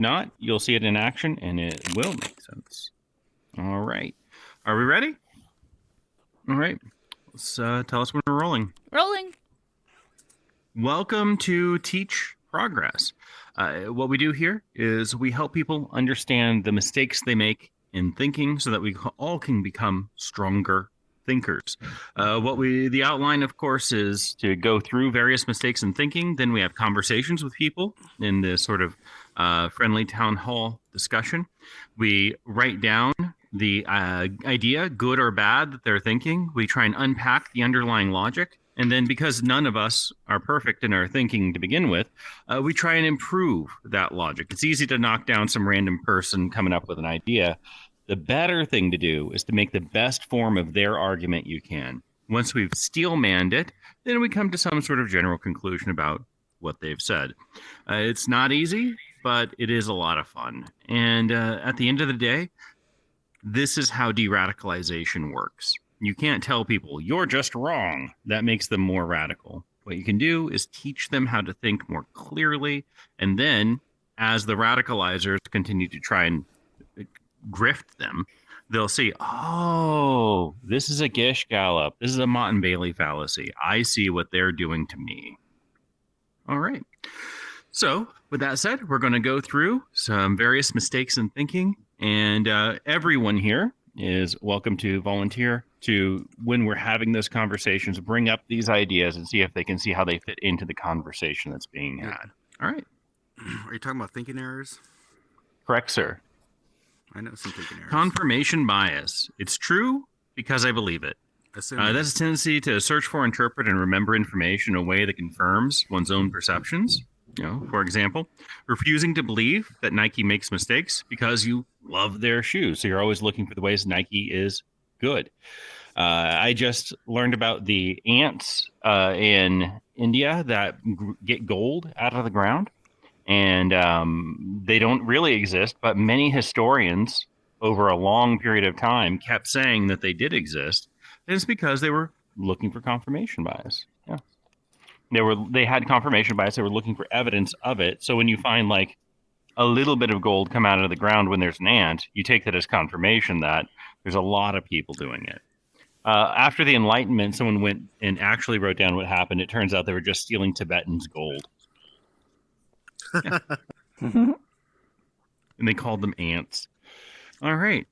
not, you'll see it in action and it will make sense. All right. Are we ready? All right. Let's tell us when we're rolling. Rolling. Welcome to Teach Progress. What we do here is we help people understand the mistakes they make in thinking so that we all can become stronger thinkers. The outline, of course, is to go through various mistakes in thinking. Then we have conversations with people in this sort of friendly town hall discussion. We write down the idea, good or bad, that they're thinking. We try and unpack the underlying logic. And then because none of us are perfect in our thinking to begin with, we try and improve that logic. It's easy to knock down some random person coming up with an idea. The better thing to do is to make the best form of their argument you can. Once we've steel-manned it, then we come to some sort of general conclusion about what they've said. It's not easy, but it is a lot of fun. And at the end of the day, this is how de-radicalization works. You can't tell people, you're just wrong. That makes them more radical. What you can do is teach them how to think more clearly. And then, as the radicalizers continue to try and grift them, they'll see, oh, this is a Gish Gallop. This is a Mott and Bailey fallacy. I see what they're doing to me. All right. So, with that said, we're going to go through some various mistakes in thinking. And everyone here is welcome to volunteer to, when we're having those conversations, bring up these ideas and see if they can see how they fit into the conversation that's being had. All right. Are you talking about thinking errors? Correct, sir. I know some thinking errors. Confirmation bias. It's true because I believe it. That's a tendency to search for, interpret, and remember information in a way that confirms one's own perceptions. You know, for example, refusing to believe that Nike makes mistakes because you love their shoes. So you're always looking for the ways Nike is good. I just learned about the ants in India that get gold out of the ground. And they don't really exist, but many historians over a long period of time kept saying that they did exist. And it's because they were looking for confirmation bias. Yeah. They had confirmation bias. They were looking for evidence of it. So when you find like a little bit of gold come out of the ground when there's an ant, you take that as confirmation that there's a lot of people doing it. After the Enlightenment, someone went and actually wrote down what happened. It turns out they were just stealing Tibetans' gold. Yeah. And they called them ants. All right.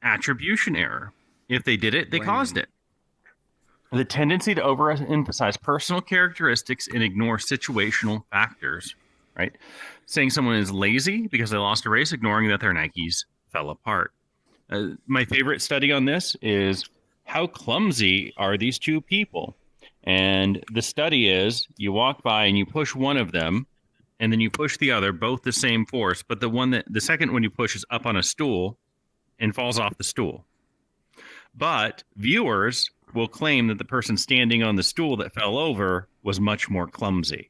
Attribution error. If they did it, they caused it. The tendency to overemphasize personal characteristics and ignore situational factors, right? Saying someone is lazy because they lost a race, ignoring that their Nikes fell apart. My favorite study on this is how clumsy are these two people? And the study is you walk by and you push one of them, and then you push the other, both the same force, but the second one you push is up on a stool and falls off the stool. But viewers will claim that the person standing on the stool that fell over was much more clumsy.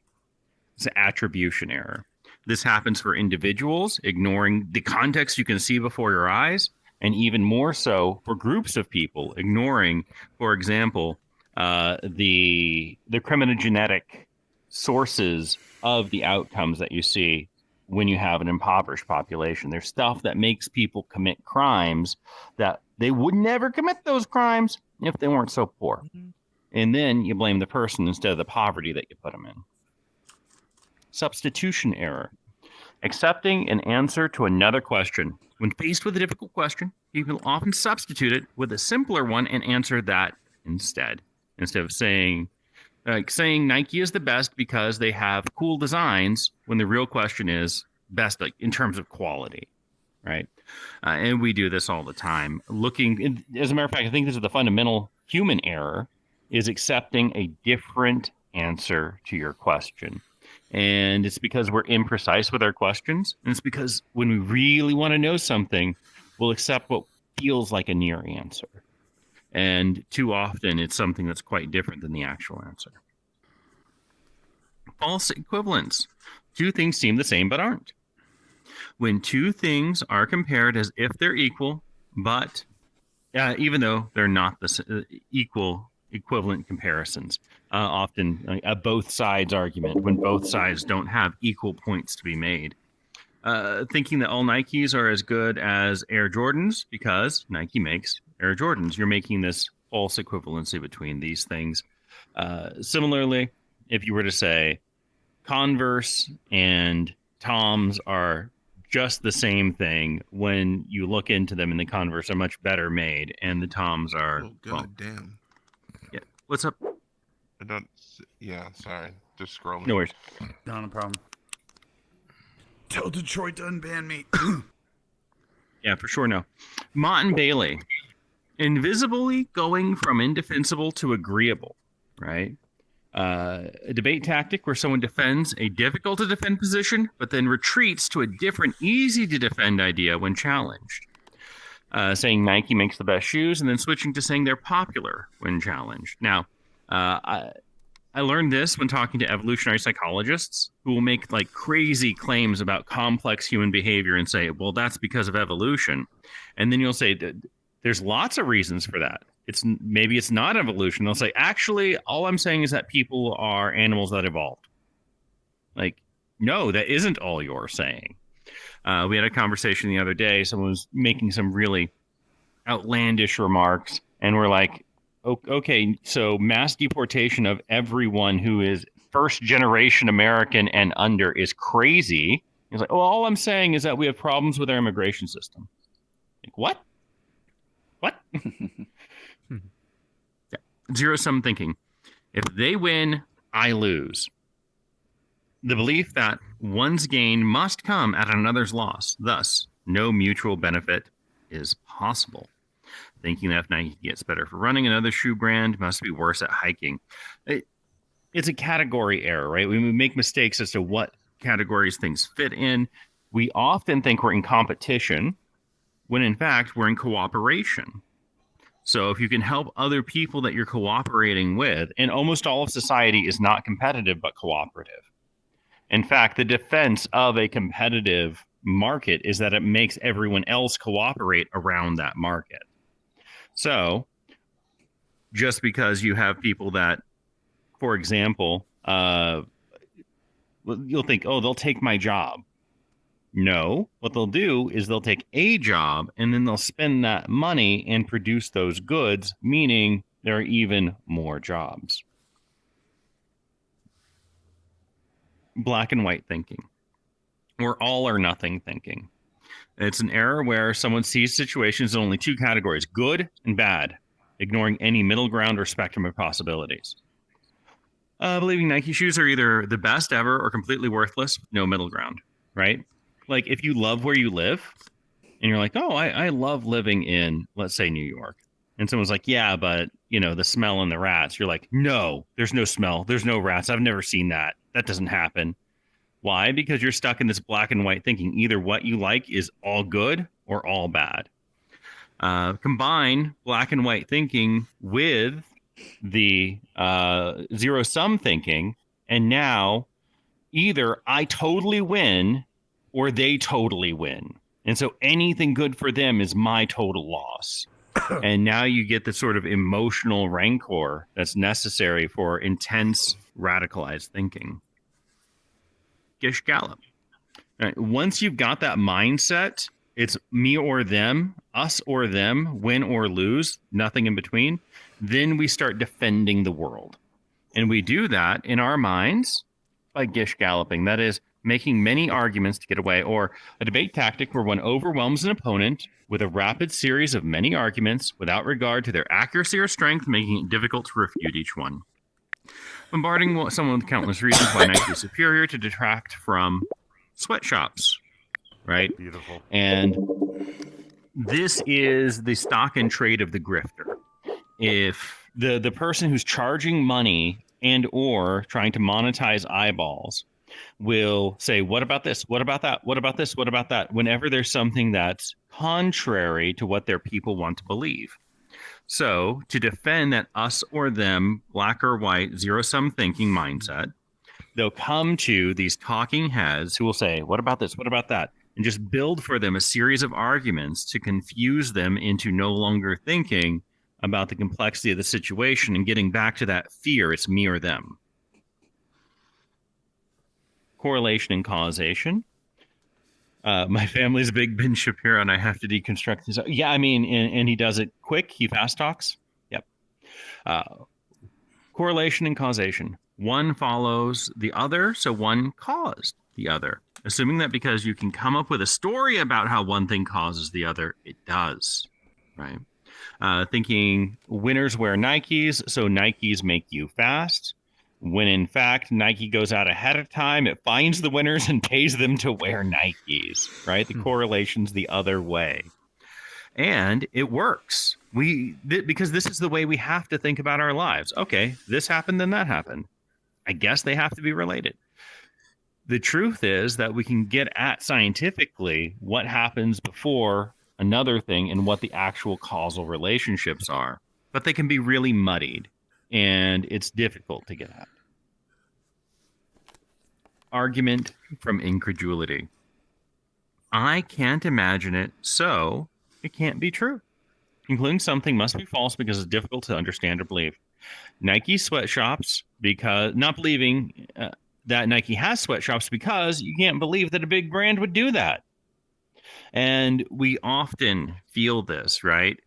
It's an attribution error. This happens for individuals, ignoring the context you can see before your eyes, and even more so for groups of people, ignoring, for example, the criminogenic sources of the outcomes that you see when you have an impoverished population. There's stuff that makes people commit crimes that they would never commit those crimes if they weren't so poor. And then you blame the person instead of the poverty that you put them in. Substitution error. Accepting an answer to another question. When faced with a difficult question, people often substitute it with a simpler one and answer that instead. Instead of saying Nike is the best because they have cool designs, when the real question is best, like in terms of quality, right? And we do this all the time. As a matter of fact, I think this is the fundamental human error, is accepting a different answer to your question. And it's because we're imprecise with our questions. And it's because when we really want to know something, we'll accept what feels like a near answer. And too often, it's something that's quite different than the actual answer. False equivalence. Two things seem the same but aren't. When two things are compared as if they're equal, but even though they're not the equivalent comparisons. Often a both sides argument, when both sides don't have equal points to be made. thinking that all Nikes are as good as Air Jordans because Nike makes Air Jordans. You're making this false equivalency between these things. Similarly, if you were to say Converse and Toms are just the same thing, when you look into them, and the Converse are much better made, and the Toms are. Oh god damn. Yeah. What's up? I don't. Yeah, sorry. Just scrolling. No worries. Not a problem. Tell Detroit to unban me. Yeah, for sure. No. Mott and Bailey, invisibly going from indefensible to agreeable, right? A debate tactic where someone defends a difficult to defend position, but then retreats to a different, easy to defend idea when challenged. Saying Nike makes the best shoes, and then switching to saying they're popular when challenged. Now, I learned this when talking to evolutionary psychologists who will make like crazy claims about complex human behavior and say, well, that's because of evolution. And then you'll say, there's lots of reasons for that. Maybe it's not evolution. They'll say, actually, all I'm saying is that people are animals that evolved. Like, no, that isn't all you're saying. We had a conversation the other day. Someone was making some really outlandish remarks, and we're like, okay, so mass deportation of everyone who is first generation American and under is crazy. He's like, well, all I'm saying is that we have problems with our immigration system. Like, what? Yeah. Zero-sum thinking. If they win, I lose. The belief that one's gain must come at another's loss. Thus, no mutual benefit is possible. Thinking that if Nike gets better for running, another shoe brand must be worse at hiking. It's a category error, right? We make mistakes as to what categories things fit in. We often think we're in competition when in fact we're in cooperation. So if you can help other people that you're cooperating with, and almost all of society is not competitive but cooperative. In fact, the defense of a competitive market is that it makes everyone else cooperate around that market. So just because you have people that, for example, you'll think, oh, they'll take my job. No, what they'll do is they'll take a job and then they'll spend that money and produce those goods, meaning there are even more jobs. Black and white thinking, or all or nothing thinking. It's an error where someone sees situations in only two categories, good and bad, ignoring any middle ground or spectrum of possibilities. Believing Nike shoes are either the best ever or completely worthless, no middle ground, right? Like if you love where you live and you're like, oh, I love living in, let's say, New York. And someone's like, yeah, but, you know, the smell and the rats. You're like, no, there's no smell. There's no rats. I've never seen that. That doesn't happen. Why? Because you're stuck in this black and white thinking. Either what you like is all good or all bad. Combine black and white thinking with the zero-sum thinking, and now either I totally win or they totally win. And so anything good for them is my total loss. And now you get the sort of emotional rancor that's necessary for intense, radicalized thinking. Gish Gallop. Right. Once you've got that mindset, it's me or them, us or them, win or lose, nothing in between. Then we start defending the world. And we do that in our minds by Gish Galloping. That is, making many arguments to get away, or a debate tactic where one overwhelms an opponent with a rapid series of many arguments without regard to their accuracy or strength, making it difficult to refute each one. Bombarding someone with countless reasons why Nike is superior to detract from sweatshops, right? Beautiful. And this is the stock and trade of the grifter. If the person who's charging money and or trying to monetize eyeballs will say, what about this? What about that? What about this? What about that? Whenever there's something that's contrary to what their people want to believe. So to defend that us or them, black or white, zero-sum thinking mindset, they'll come to these talking heads who will say, what about this? What about that? And just build for them a series of arguments to confuse them into no longer thinking about the complexity of the situation and getting back to that fear, it's me or them. Correlation and causation. My family's a big Ben Shapiro, and I have to deconstruct this. Yeah, I mean, and he does it quick. He fast talks. Yep. Uh, correlation and causation. One follows the other, so one caused the other. Assuming that because you can come up with a story about how one thing causes the other, it does. Right. Thinking winners wear Nikes, so Nikes make you fast. When in fact, Nike goes out ahead of time, it finds the winners and pays them to wear Nikes, right? The correlation's the other way. And it works. Because this is the way we have to think about our lives. Okay, this happened, then that happened. I guess they have to be related. The truth is that we can get at scientifically what happens before another thing and what the actual causal relationships are, but they can be really muddied. And it's difficult to get at. Argument from incredulity. I can't imagine it, so it can't be true. Concluding something must be false because it's difficult to understand or believe. Nike sweatshops, because not believing that Nike has sweatshops because you can't believe that a big brand would do that. And we often feel this, right?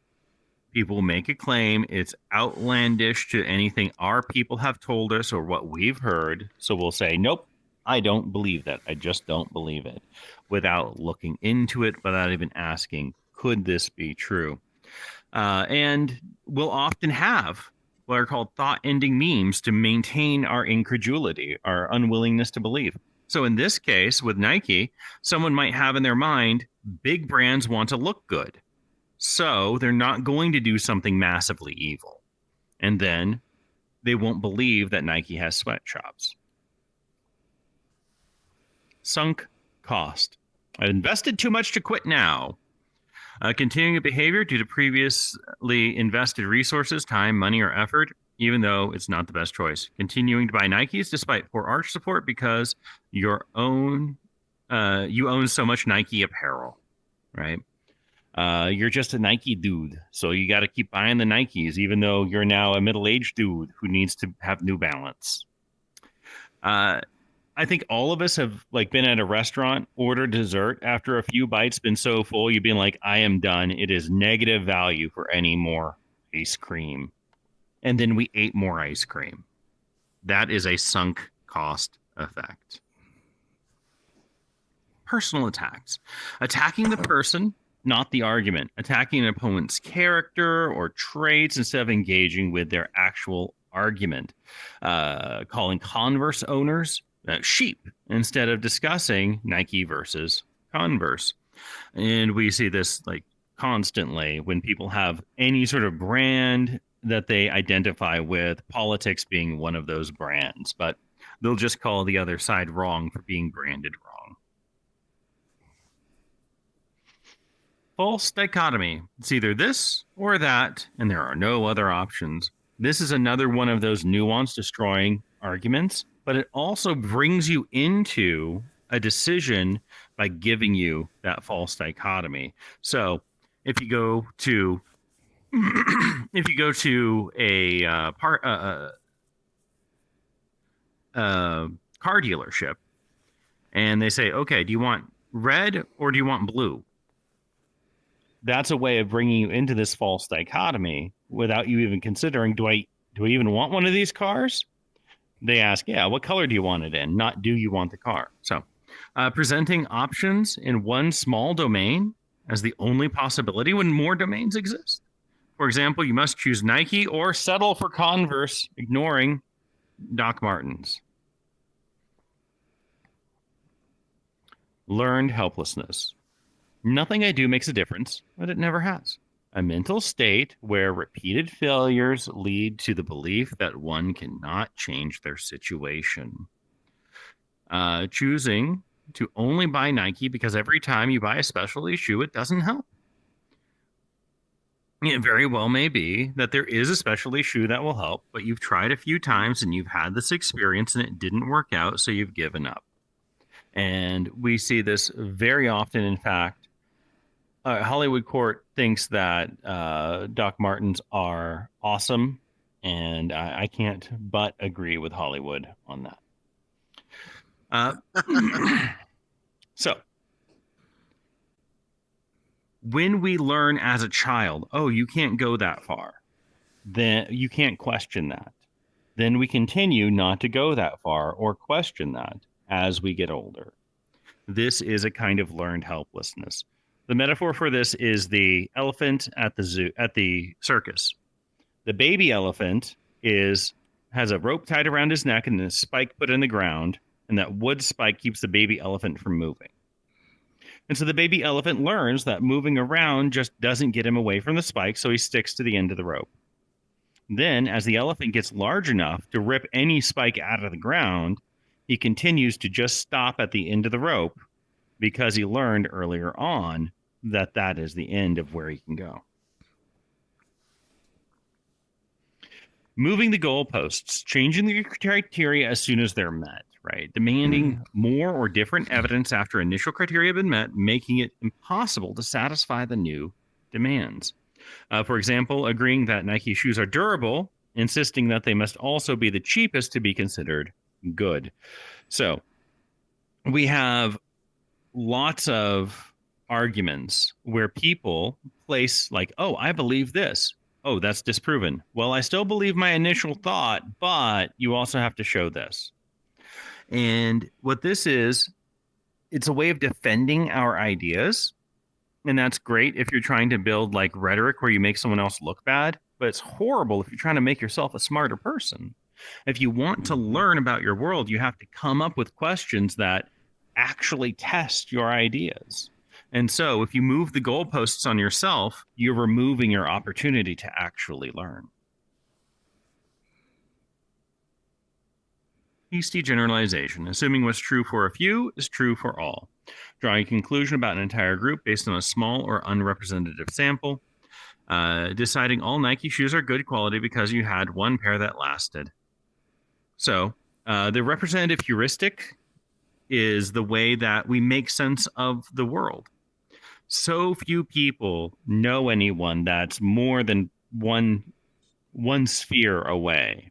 People make a claim, it's outlandish to anything our people have told us or what we've heard. So we'll say, nope, I don't believe that. I just don't believe it, without looking into it, without even asking, could this be true? And we'll often have what are called thought-ending memes to maintain our incredulity, our unwillingness to believe. So in this case, with Nike, someone might have in their mind, big brands want to look good. So they're not going to do something massively evil. And then they won't believe that Nike has sweatshops. Sunk cost. I invested too much to quit now. Continuing a behavior due to previously invested resources, time, money, or effort, even though it's not the best choice. Continuing to buy Nikes despite poor arch support because you own so much Nike apparel, right? You're just a Nike dude, so you got to keep buying the Nikes, even though you're now a middle-aged dude who needs to have New Balance. I think all of us have been at a restaurant, ordered dessert after a few bites, been so full, you've been like, I am done. It is negative value for any more ice cream. And then we ate more ice cream. That is a sunk cost effect. Personal attacks. Attacking the person, not the argument. Attacking an opponent's character or traits instead of engaging with their actual argument. Calling Converse owners sheep instead of discussing Nike versus Converse. And we see this constantly when people have any sort of brand that they identify with, politics being one of those brands, but they'll just call the other side wrong for being branded wrong. False dichotomy. It's either this or that, and there are no other options. This is another one of those nuance destroying arguments, but it also brings you into a decision by giving you that false dichotomy. So if you go to a car dealership and they say, okay, do you want red or do you want blue? That's a way of bringing you into this false dichotomy without you even considering, do I even want one of these cars? They ask, yeah, what color do you want it in? Not, do you want the car? So presenting options in one small domain as the only possibility when more domains exist. For example, you must choose Nike or settle for Converse, ignoring Doc Martens. Learned helplessness. Nothing I do makes a difference, but it never has. A mental state where repeated failures lead to the belief that one cannot change their situation. Choosing to only buy Nike because every time you buy a specialty shoe, it doesn't help. It very well may be that there is a specialty shoe that will help, but you've tried a few times and you've had this experience and it didn't work out, so you've given up. And we see this very often. In fact, Hollywood Court thinks that Doc Martens are awesome, and I can't but agree with Hollywood on that. So, When we learn as a child, oh, you can't go that far, then you can't question that. Then we continue not to go that far or question that as we get older. This is a kind of learned helplessness. The metaphor for this is the elephant at the circus. The baby elephant has a rope tied around his neck and a spike put in the ground, and that wood spike keeps the baby elephant from moving. And so the baby elephant learns that moving around just doesn't get him away from the spike, so he sticks to the end of the rope. Then, as the elephant gets large enough to rip any spike out of the ground, he continues to just stop at the end of the rope because he learned earlier on that that is the end of where he can go. Moving the goalposts, changing the criteria as soon as they're met, right? Demanding more or different evidence after initial criteria have been met, making it impossible to satisfy the new demands. For example, agreeing that Nike shoes are durable, insisting that they must also be the cheapest to be considered good. So we have lots of arguments where people place like, oh, I believe this. Oh, that's disproven. Well, I still believe my initial thought, but you also have to show this. And what this is, it's a way of defending our ideas. And that's great if you're trying to build like rhetoric where you make someone else look bad, but it's horrible if you're trying to make yourself a smarter person. If you want to learn about your world, you have to come up with questions that actually test your ideas. And so if you move the goalposts on yourself, you're removing your opportunity to actually learn. Hasty generalization. Assuming what's true for a few is true for all. Drawing a conclusion about an entire group based on a small or unrepresentative sample. Deciding all Nike shoes are good quality because you had one pair that lasted. So the representative heuristic is the way that we make sense of the world. So few people know anyone that's more than one sphere away,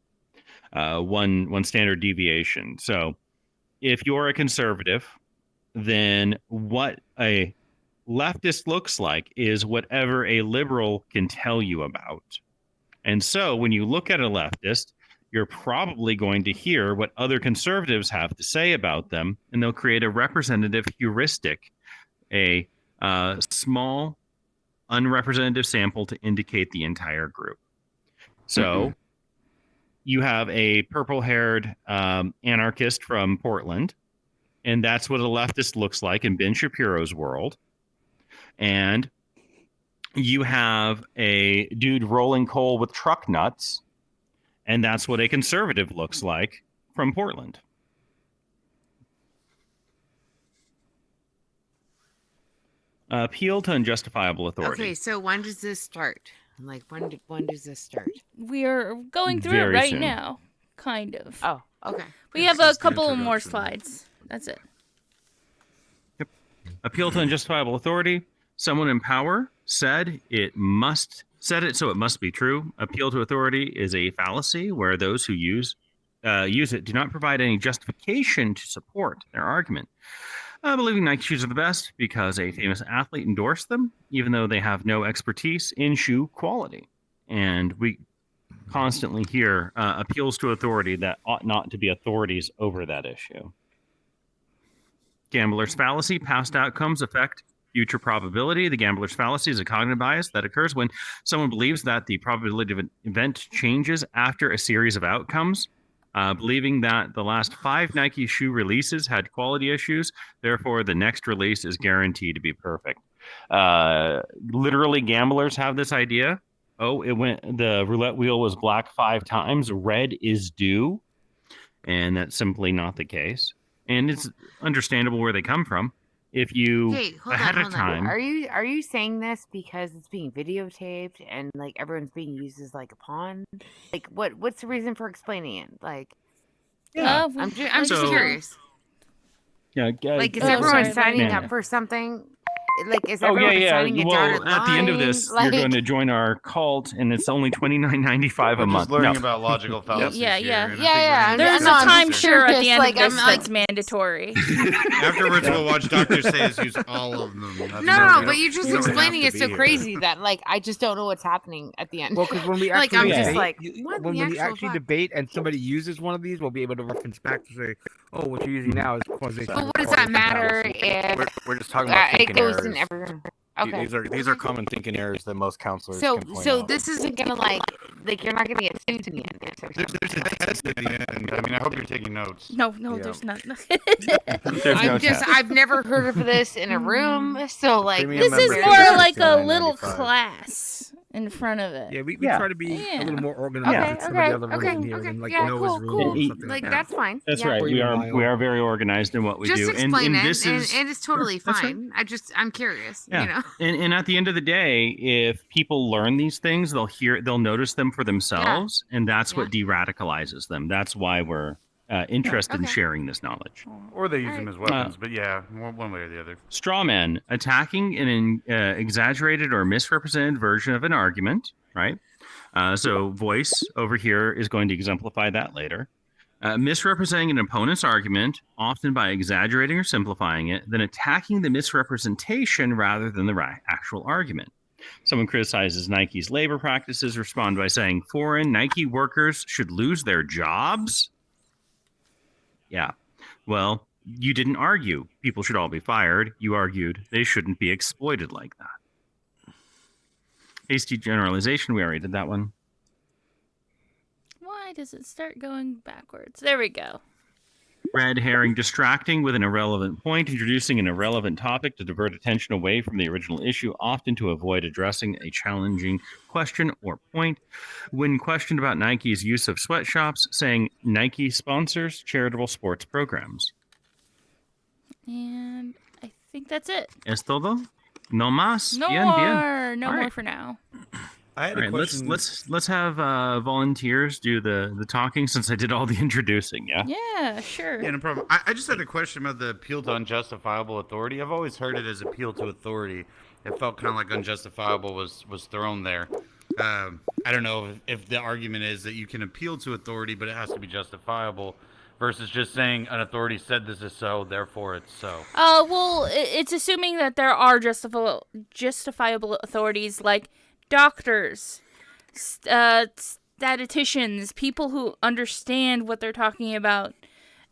one standard deviation. So if you're a conservative, then what a leftist looks like is whatever a liberal can tell you about. And so when you look at a leftist, you're probably going to hear what other conservatives have to say about them, and they'll create a representative heuristic, a small, unrepresentative sample to indicate the entire group. So you have a purple-haired anarchist from Portland, and that's what a leftist looks like in Ben Shapiro's world. And you have a dude rolling coal with truck nuts, and that's what a conservative looks like from Portland. Appeal to unjustifiable authority. Okay, so when does this start? Like, when does this start? We are going through Very it right soon. now, kind of. Oh, okay. We This have a is the couple more introduction. slides. That's it. Appeal to unjustifiable authority. Someone in power said it so it must be true. Appeal to authority is a fallacy where those who use it do not provide any justification to support their argument. Believing Nike shoes are the best because a famous athlete endorsed them, even though they have no expertise in shoe quality. And we constantly hear appeals to authority that ought not to be authorities over that issue. Gambler's fallacy. Past outcomes affect future probability. The gambler's fallacy is a cognitive bias that occurs when someone believes that the probability of an event changes after a series of outcomes. Believing that the last 5 Nike shoe releases had quality issues, therefore the next release is guaranteed to be perfect. Literally, gamblers have this idea. Oh, the roulette wheel was black 5 times, red is due, and that's simply not the case. And it's understandable where they come from. If you Hey, hold ahead on, of time, Are you saying this because it's being videotaped and like everyone's being used as like a pawn? Like, what's the reason for explaining it? Like, Yeah. I'm So- just curious. yeah, Like, is Oh, everyone sorry, signing Amanda. up for something? like is Oh everyone yeah, signing yeah. a Well, dotted at the end of line? this, Like, you're going to join our cult, and it's only $29.95 a We're month. just learning No. about logical fallacies Yeah, here, yeah. and I think Yeah, we're yeah, gonna There's get a no, I'm some just timeshare at curious, the end like, of this I'm like- that's mandatory. Afterwards, we'll watch Dr. Sayers use all of them. That's no, what no, we but don't- you're just you don't have explaining to it be so here. crazy that like I just don't know what's happening at the end. Well, because when we Like, actually I'm just debate, like, you- what when the we actual actually fuck? debate and somebody uses one of these, we'll be able to reference back to say, "Oh, what you're using now is causation." But what does that matter if We're just talking about it thinking goes errors. in everyone? Okay. These are common thinking errors that most counselors So can point so out. this isn't gonna like you're not gonna get sued in the end. There's a test at the end. I mean, I hope you're taking notes. No, Yeah. there's not. There's I'm no just test. I've never heard of this in a room, so like Premium This is membership more is like a $69.95. little class in front of it. Yeah, we Yeah. try to be Yeah. a little more organized Yeah. than some of the other okay, rooms in here, okay, and like yeah, Noah's cool, room cool. or something Like like that. that's fine. That's yeah. right. Or We even are mile. we are very organized in what we Just do, explain and it, this is and it's totally that's right. fine. I'm curious. Yeah. You know. And at the end of the day, if people learn these things, they'll notice them for themselves, and that's what de-radicalizes them. That's why we're interested in Okay. sharing this knowledge. Or they use Alright. them as weapons, but yeah, one way or the other. Straw man, attacking an exaggerated or misrepresented version of an argument, right? So voice over here is going to exemplify that later. Misrepresenting an opponent's argument, often by exaggerating or simplifying it, then attacking the misrepresentation rather than the actual argument. Someone criticizes Nike's labor practices, respond by saying, foreign Nike workers should lose their jobs? Yeah. Well, you didn't argue people should all be fired. You argued they shouldn't be exploited like that. Hasty generalization. We already did that one. Why does it start going backwards? There we go. Red herring, distracting with an irrelevant point, introducing an irrelevant topic to divert attention away from the original issue, often to avoid addressing a challenging question or point. When questioned about Nike's use of sweatshops, saying Nike sponsors charitable sports programs. And I think that's it. ¿Es todo? No más? No Bien, more. bien. No All more right. for now. I had All a right, question. let's have volunteers do the talking since I did all the introducing. Yeah. Yeah, sure. Yeah, no problem. I just had a question about the appeal to unjustifiable authority. I've always heard it as appeal to authority. It felt kind of like unjustifiable was thrown there. I don't know if the argument is that you can appeal to authority, but it has to be justifiable, versus just saying an authority said this is so, therefore it's so. Well, it's assuming that there are justifiable authorities like doctors, statisticians, people who understand what they're talking about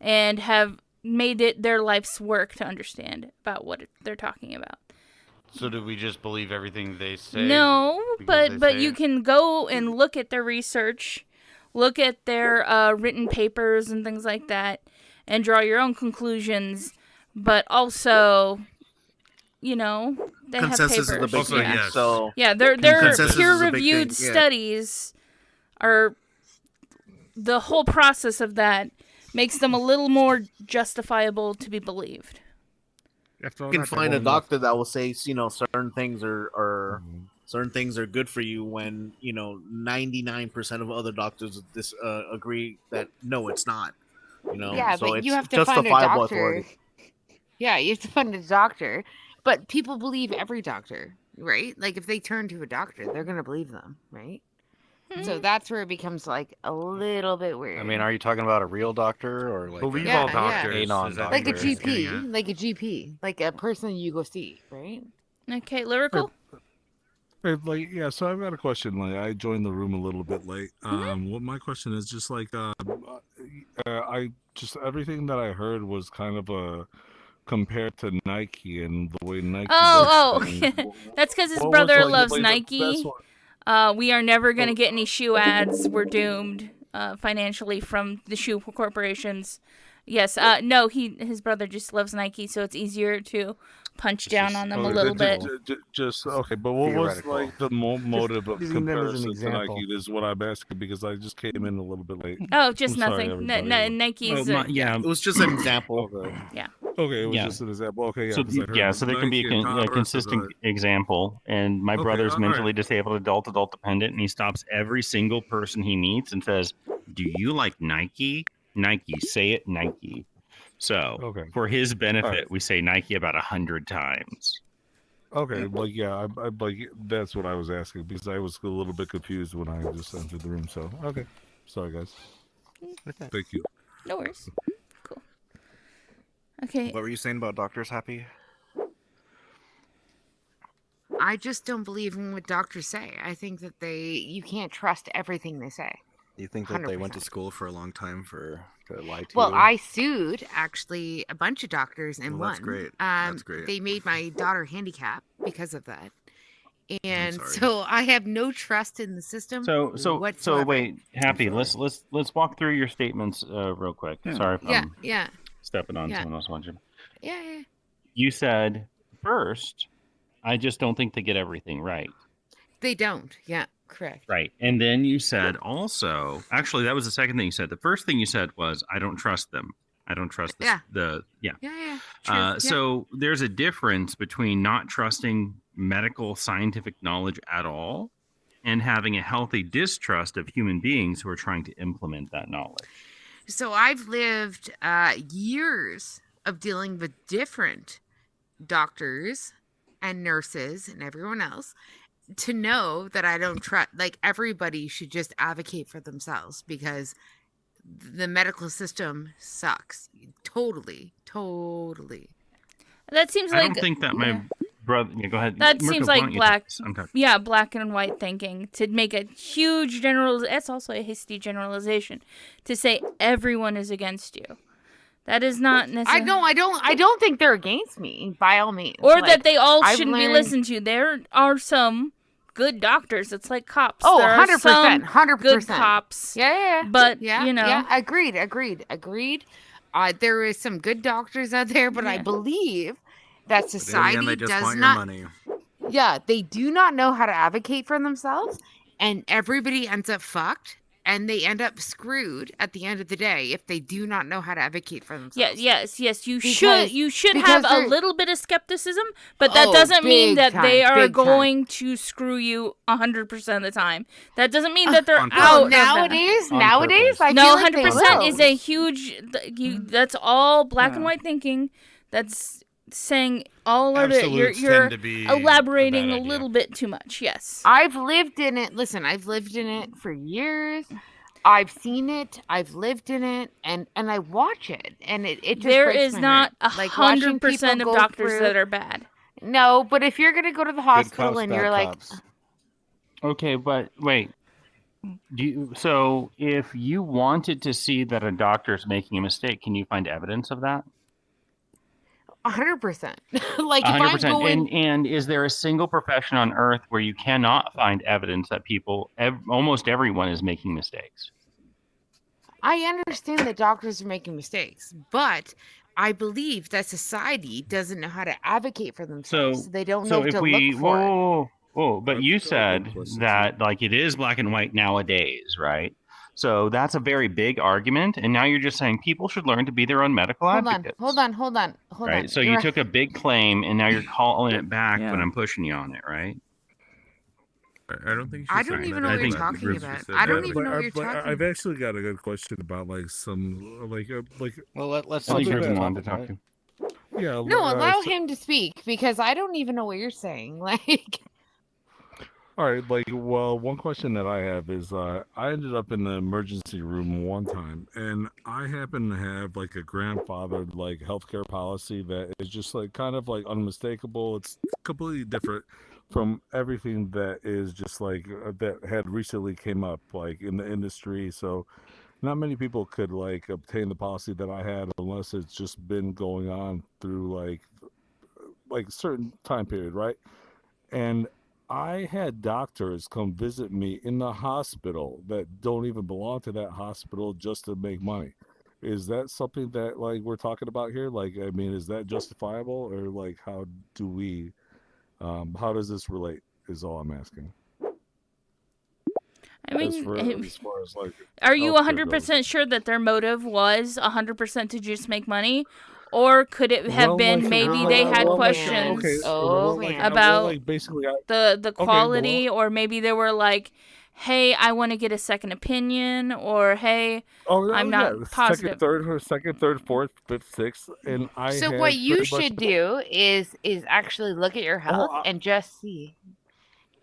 and have made it their life's work to understand about what they're talking about. So do we just believe everything they say? No, because they but say you it? can go and look at their research, look at their written papers and things like that, and draw your own conclusions. But also, you know, they Consensus have is papers. the big Also, thing. yes. So Yeah, their Consensus is a big peer-reviewed thing, yeah. studies are the whole process of that makes them a little more justifiable to be believed. After all you can that, they're find a going doctor that will say, certain things are certain things are good for you when 99% of other doctors agree that no, it's not. Yeah, so but it's you have to find a justifiable doctor. authority. Yeah, you have to find a doctor. But people believe every doctor, right? Like if they turn to a doctor, they're gonna believe them, right? So that's where it becomes like a little bit weird. I mean, are you talking about a real doctor or like Believe Yeah, all yeah. doctors. Anon is that like a what you're getting at? GP, like a GP, like a person you go see, right? Okay, lyrical. Yeah, so I've got a question. Like, I joined the room a little bit late. What my question is just like, I just everything that I heard was kind of compared to Nike and the way Nike. Oh, does things. that's because his What was, brother like, loves the Nike. best one? We are never going to get any shoe ads. We're doomed financially from the shoe corporations. Yes, no, his brother just loves Nike, so it's easier to punch down on them a Okay, little bit. Just okay, but what was Theoretical. like the motive of using them as an comparison to example. Nike? Is what I'm asking because I just came in a little bit late. Oh, just I'm sorry, nothing. everybody. Nike's. Yeah. It was just an example. Okay. Yeah. Okay, it was Yeah. just an example. Okay, yeah. So 'cause I heard yeah, so there can be Nike and a Converse is consistent example. And my Okay, brother's all right. mentally disabled, adult dependent, and he stops every single person he meets and says, "Do you like Nike? Nike, say it, Nike." So Okay. for his benefit, right. we say Nike about 100 times. Okay, like yeah, I like that's what I was asking because I was a little bit confused when I just entered the room. So okay, sorry guys. Thank you. No worries. Cool. Okay. What were you saying about doctors happy? I just don't believe in what doctors say. I think that you can't trust everything they say. You think that they went to 100%. school for a long time to lie to Well, you? I sued actually a bunch of doctors and Well, won. that's great. That's great. They made my daughter handicapped because of that, and sorry. so I have no trust in the system. So whatsoever. wait, Happy. Let's walk through your statements real quick. Sorry if I'm Yeah. stepping on Yeah. someone else watching. Yeah. You said first, I just don't think they get everything right. They don't. Yeah, correct. Right. And then you said also, actually, that was the second thing you said. The first thing you said was, I don't trust them. I don't trust Yeah. Yeah. True. So there's a difference between not trusting medical scientific knowledge at all and having a healthy distrust of human beings who are trying to implement that knowledge. So I've lived years of dealing with different doctors and nurses and everyone else to know that I don't trust, like, everybody should just advocate for themselves because the medical system sucks. Totally. That seems I like don't think that my brother. Yeah, go ahead. that Mirko, seems why like don't you black. take this? I'm talking. Yeah, black and white thinking to make a huge general. That's also a hasty generalization to say everyone is against you. That is not necessarily. I don't think they're against me by all means. Or Like, that they all I've shouldn't be learned- listened to. There are some good doctors. It's like cops. Oh, there are 100%, some 100%. good cops. Yeah. But, yeah, you know. Yeah, agreed. There is some good doctors out there, but I Yeah. believe that But in the society end, they just does want not. your money. Yeah, they do not know how to advocate for themselves, and everybody ends up fucked, and they end up screwed at the end of the day if they do not know how to advocate for themselves. Yes. You Because- should because have a they're- little bit of skepticism, but that Oh, doesn't mean big that they time, are big time. going to screw you 100% of the time. That doesn't mean that they're On out. Oh, of that. nowadays, On nowadays, I No, feel like they 100% will. is a huge. That's all black and white thinking. That's saying all of it. Absolutes You're tend to be a elaborating bad a idea. little bit too much. Yes. I've lived in it. Listen, I've lived in it for years. I've seen it. I've lived in it, and I watch it, and it just There breaks is my not heart. Like, watching 100% people of go doctors through- that are bad. No, but if you're gonna go to the Good hospital cops, and bad you're like, cops. Okay, but wait. So if you wanted to see that a doctor is making a mistake, can you find evidence of that? 100%. Like, if I'm 100%. going, And is there a single profession on earth where you cannot find evidence that almost everyone is making mistakes? I understand that doctors are making mistakes, but I believe that society doesn't know how to advocate for themselves. So they don't know So what if to we, look for. whoa, but That's you still a good said question, that like it is black and white nowadays, right? So that's a very big argument, and now you're just saying people should learn to be their own medical advocates. Hold on. Right. So You're you right. took a big claim, and now you're calling it back Yeah. when I'm pushing you on it, right? I don't think. I she's don't saying even that. know what I you're think talking Bruce about. said I don't that. even know what you're But talking I've actually got a good question about like some like Well, let's I think switch Griffin the wanted to topic, talk right? to. yeah. No, allow so- him to speak because I don't even know what you're saying. Like, All right, like, well, one question that I have is, I ended up in the emergency room one time, and I happen to have like a grandfathered like healthcare policy that is just like kind of like unmistakable. It's completely different from everything that is just like that had recently came up like in the industry. So, not many people could like obtain the policy that I had unless it's just been going on through like a certain time period, right? And I had doctors come visit me in the hospital that don't even belong to that hospital just to make money. Is that something that like we're talking about here? Like, I mean, is that justifiable, or like how do we how does this relate is all I'm asking. I mean, As far as like are you healthcare 100% sure that their motive was 100% to just make money? Or could it have Well, been like, maybe well, they well, had well, like, questions okay, Oh, well, like, man. about like basically the quality, or maybe they were like, hey, I want to get a second opinion, or hey, I'm not yeah, positive. second, third, fourth, fifth, sixth, and I So had what you pretty much- should do is actually look at your health and just see.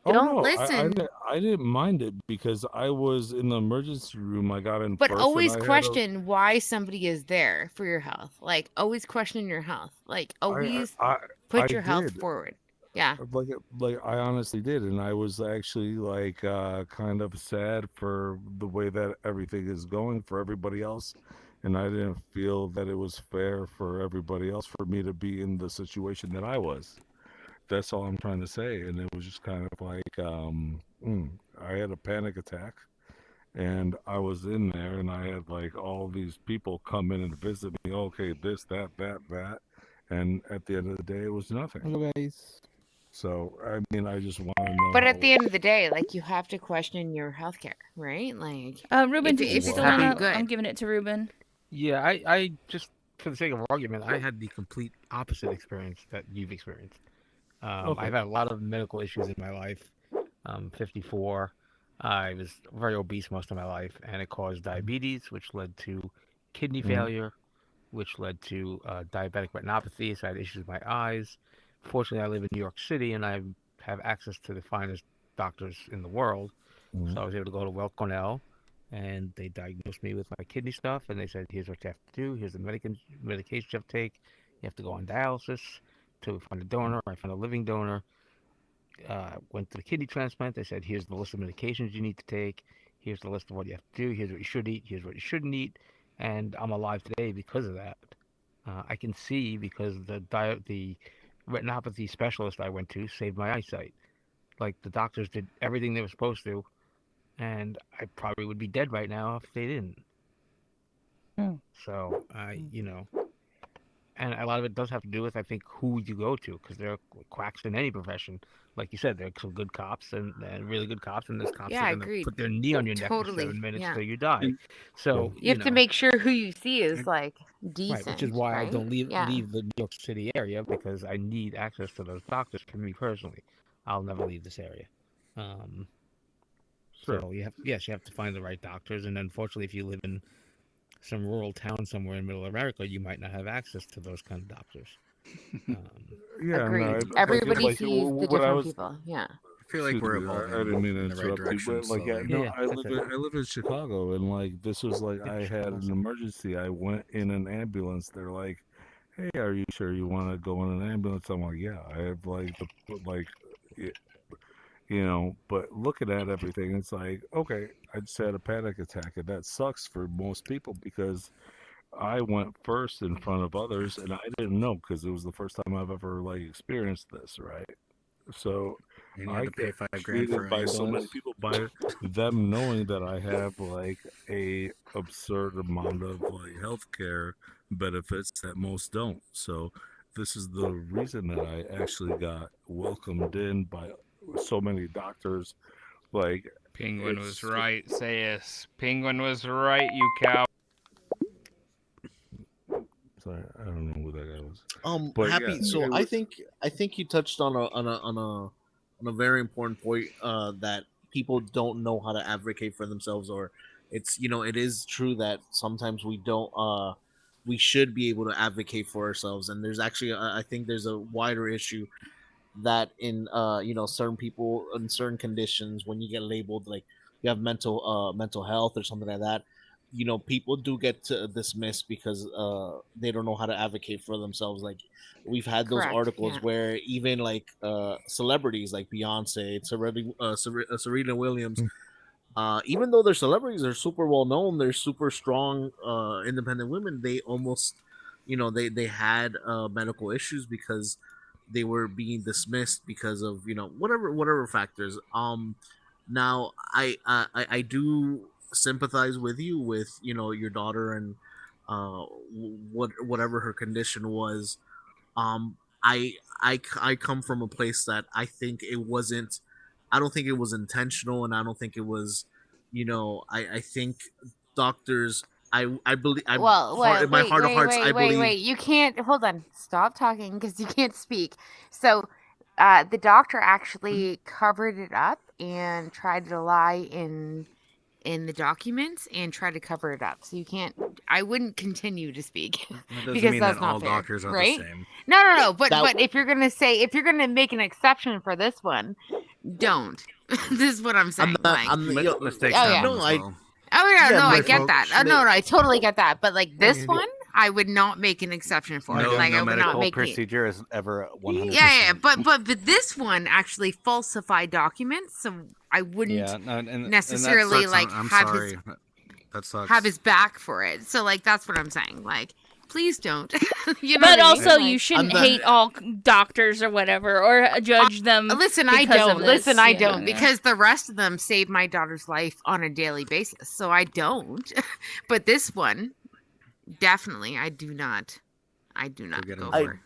Don't listen. I didn't mind it because I was in the emergency room. I got in But first, always and I had question why somebody is there for your health. Like always question your health. Like always put I your health did. forward. Yeah. Like I honestly did, and I was actually like kind of sad for the way that everything is going for everybody else, and I didn't feel that it was fair for everybody else for me to be in the situation that I was. That's all I'm trying to say. And it was just kind of like I had a panic attack, and I was in there, and I had like all these people come in and visit me. Okay, this, that, and at the end of the day, it was nothing. Hello, guys. So I mean, I just want to know. But at the end of the day, like you have to question your healthcare, right? Like Ruben, if did you it's still not want to? good. I'm giving it to Ruben. Yeah, I just, for the sake of argument, I had the complete opposite experience that you've experienced. Okay. I've had a lot of medical issues in my life. I'm 54. I was very obese most of my life, and it caused diabetes, which led to kidney failure, which led to diabetic retinopathy. So I had issues with my eyes. Fortunately, I live in New York City, and I have access to the finest doctors in the world. So I was able to go to Weill Cornell, and they diagnosed me with my kidney stuff, and they said, here's what you have to do. Here's the medication you have to take. You have to go on dialysis to find a donor. I found a living donor. Went to the kidney transplant. They said, here's the list of medications you need to take. Here's the list of what you have to do. Here's what you should eat. Here's what you shouldn't eat. And I'm alive today because of that. I can see because the retinopathy specialist I went to saved my eyesight. Like, the doctors did everything they were supposed to, and I probably would be dead right now if they didn't. So, you know, and a lot of it does have to do with, I think, who you go to, because there are quacks in any profession. Like you said, there are some good cops and really good cops, and there's cops that are going to put their knee on your neck for 7 minutes till you die. So you have to make sure who you see is like decent. Right, which is why I right? don't leave the New York City area, because I need access to those doctors. For me personally, I'll never leave this area. So you have to find the right doctors, and unfortunately, if you live in some rural town somewhere in middle America, you might not have access to those kind of doctors. Yeah, Agreed. no, Everybody like, sees the what I different was- people. Yeah. I feel like we're evolving. I didn't mean to in the right interrupt you, direction. but like, slowly. no, Yeah, I live in Chicago, and like this was like I had an emergency. I went in an ambulance. They're like, "Hey, are you sure you want to go in an ambulance?" I'm like, "Yeah, I have you know." But looking at everything, it's like, okay, I just had a panic attack, and that sucks for most people because I went first in front of others, and I didn't know because it was the first time I've ever like experienced this, right? So And you I had to pay get $5,000 treated for by so many ambulance. people by them knowing that I have like a absurd amount of like healthcare benefits that most don't. So this is the reason that I actually got welcomed in by so many doctors. Like Penguin was it's- right, Sayus. Penguin was right, you cow. Sorry, I don't know who that guy was. But But happy. yeah, So it I think you touched on a very important point that people don't know how to advocate for themselves, or it's it is true that sometimes we don't we should be able to advocate for ourselves, and there's actually I think there's a wider issue that in certain people in certain conditions, when you get labeled like you have mental health or something like that, people do get dismissed because they don't know how to advocate for themselves. Like we've had those Correct, articles yeah. where even like celebrities like Beyonce, Serena Williams, even though they're celebrities, they're super well known, they're super strong independent women, they almost they had medical issues because they were being dismissed because of whatever factors. Now I do sympathize with you with your daughter and whatever her condition was. I come from a place that I think it wasn't. I don't think it was intentional, and I don't think it was. I think doctors. I believe. In my heart of hearts, I believe. Wait. You can't. Hold on. Stop talking because you can't speak. So, the doctor actually covered it up and tried to lie in the documents and try to cover it up. So you can't. I wouldn't continue to speak because that's not fair, right? No. But if you're gonna make an exception for this one, don't. This is what I'm saying. Mistakes Oh, yeah. happen No, as I- well. Oh yeah, Yeah, no, I but get folks, that. No, I totally get that. But like this Yeah. one, I would not make an exception for. No, Like no I would not medical make it. procedure is ever 100%. Yeah, but this one actually falsified documents, so I wouldn't Yeah, no, and necessarily that sucks. like I'm have sorry. his That sucks. have his back for it. So like that's what I'm saying. Like, please don't. You know But what I mean? also, Like, you shouldn't I'm not- hate all doctors or whatever, or judge them. Listen, I because of don't. this, Listen, I you know, don't, yeah. because the rest of them save my daughter's life on a daily basis. So I don't. But this one, definitely, I do not. I do not Forget go about for.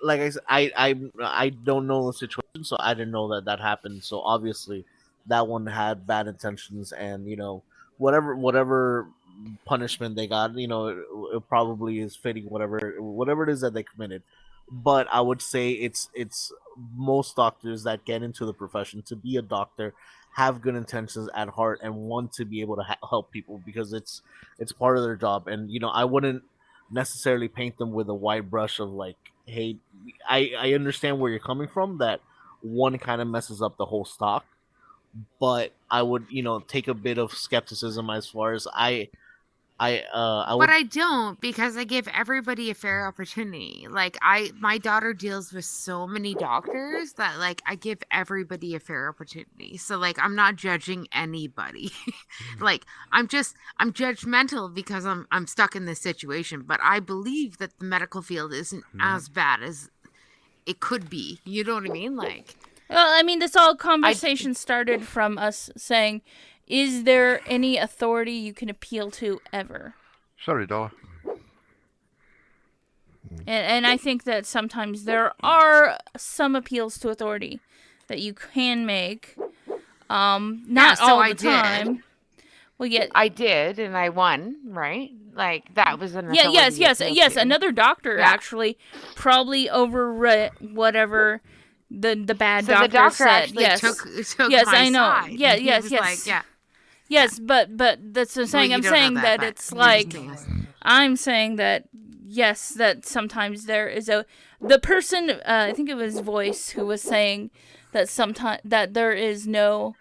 Like I said, I don't know the situation, so I didn't know that happened. So obviously, that one had bad intentions, and whatever punishment they got, it probably is fitting whatever it is that they committed. But I would say it's most doctors that get into the profession to be a doctor have good intentions at heart and want to be able to help people because it's part of their job. And I wouldn't necessarily paint them with a wide brush of like, hey, I understand where you're coming from, that one kind of messes up the whole stock, but I would take a bit of skepticism as far as I would. But I don't, because I give everybody a fair opportunity. Like my daughter deals with so many doctors that like I give everybody a fair opportunity. So like I'm not judging anybody. Like I'm judgmental because I'm stuck in this situation. But I believe that the medical field isn't as bad as it could be. You know what I mean? Like. Well, I mean, this all conversation started from us saying, is there any authority you can appeal to ever? Sorry, Dollar. And I think that sometimes there are some appeals to authority that you can make. Not so all I the did. time. Well, yeah. I did, and I won, right? Like that was an Yeah, authority yes. appeal to. Another doctor Yeah. actually probably overread whatever the bad So doctor the doctor said. actually Yes, took yes, my I know. side. Yeah, He yes, was yes. like, yeah. Yes, but that's what I'm saying. Well, I'm you don't know saying that but it's you're like just being- I'm saying that yes, that sometimes there is the person. I think it was Voice who was saying that sometimes that there is no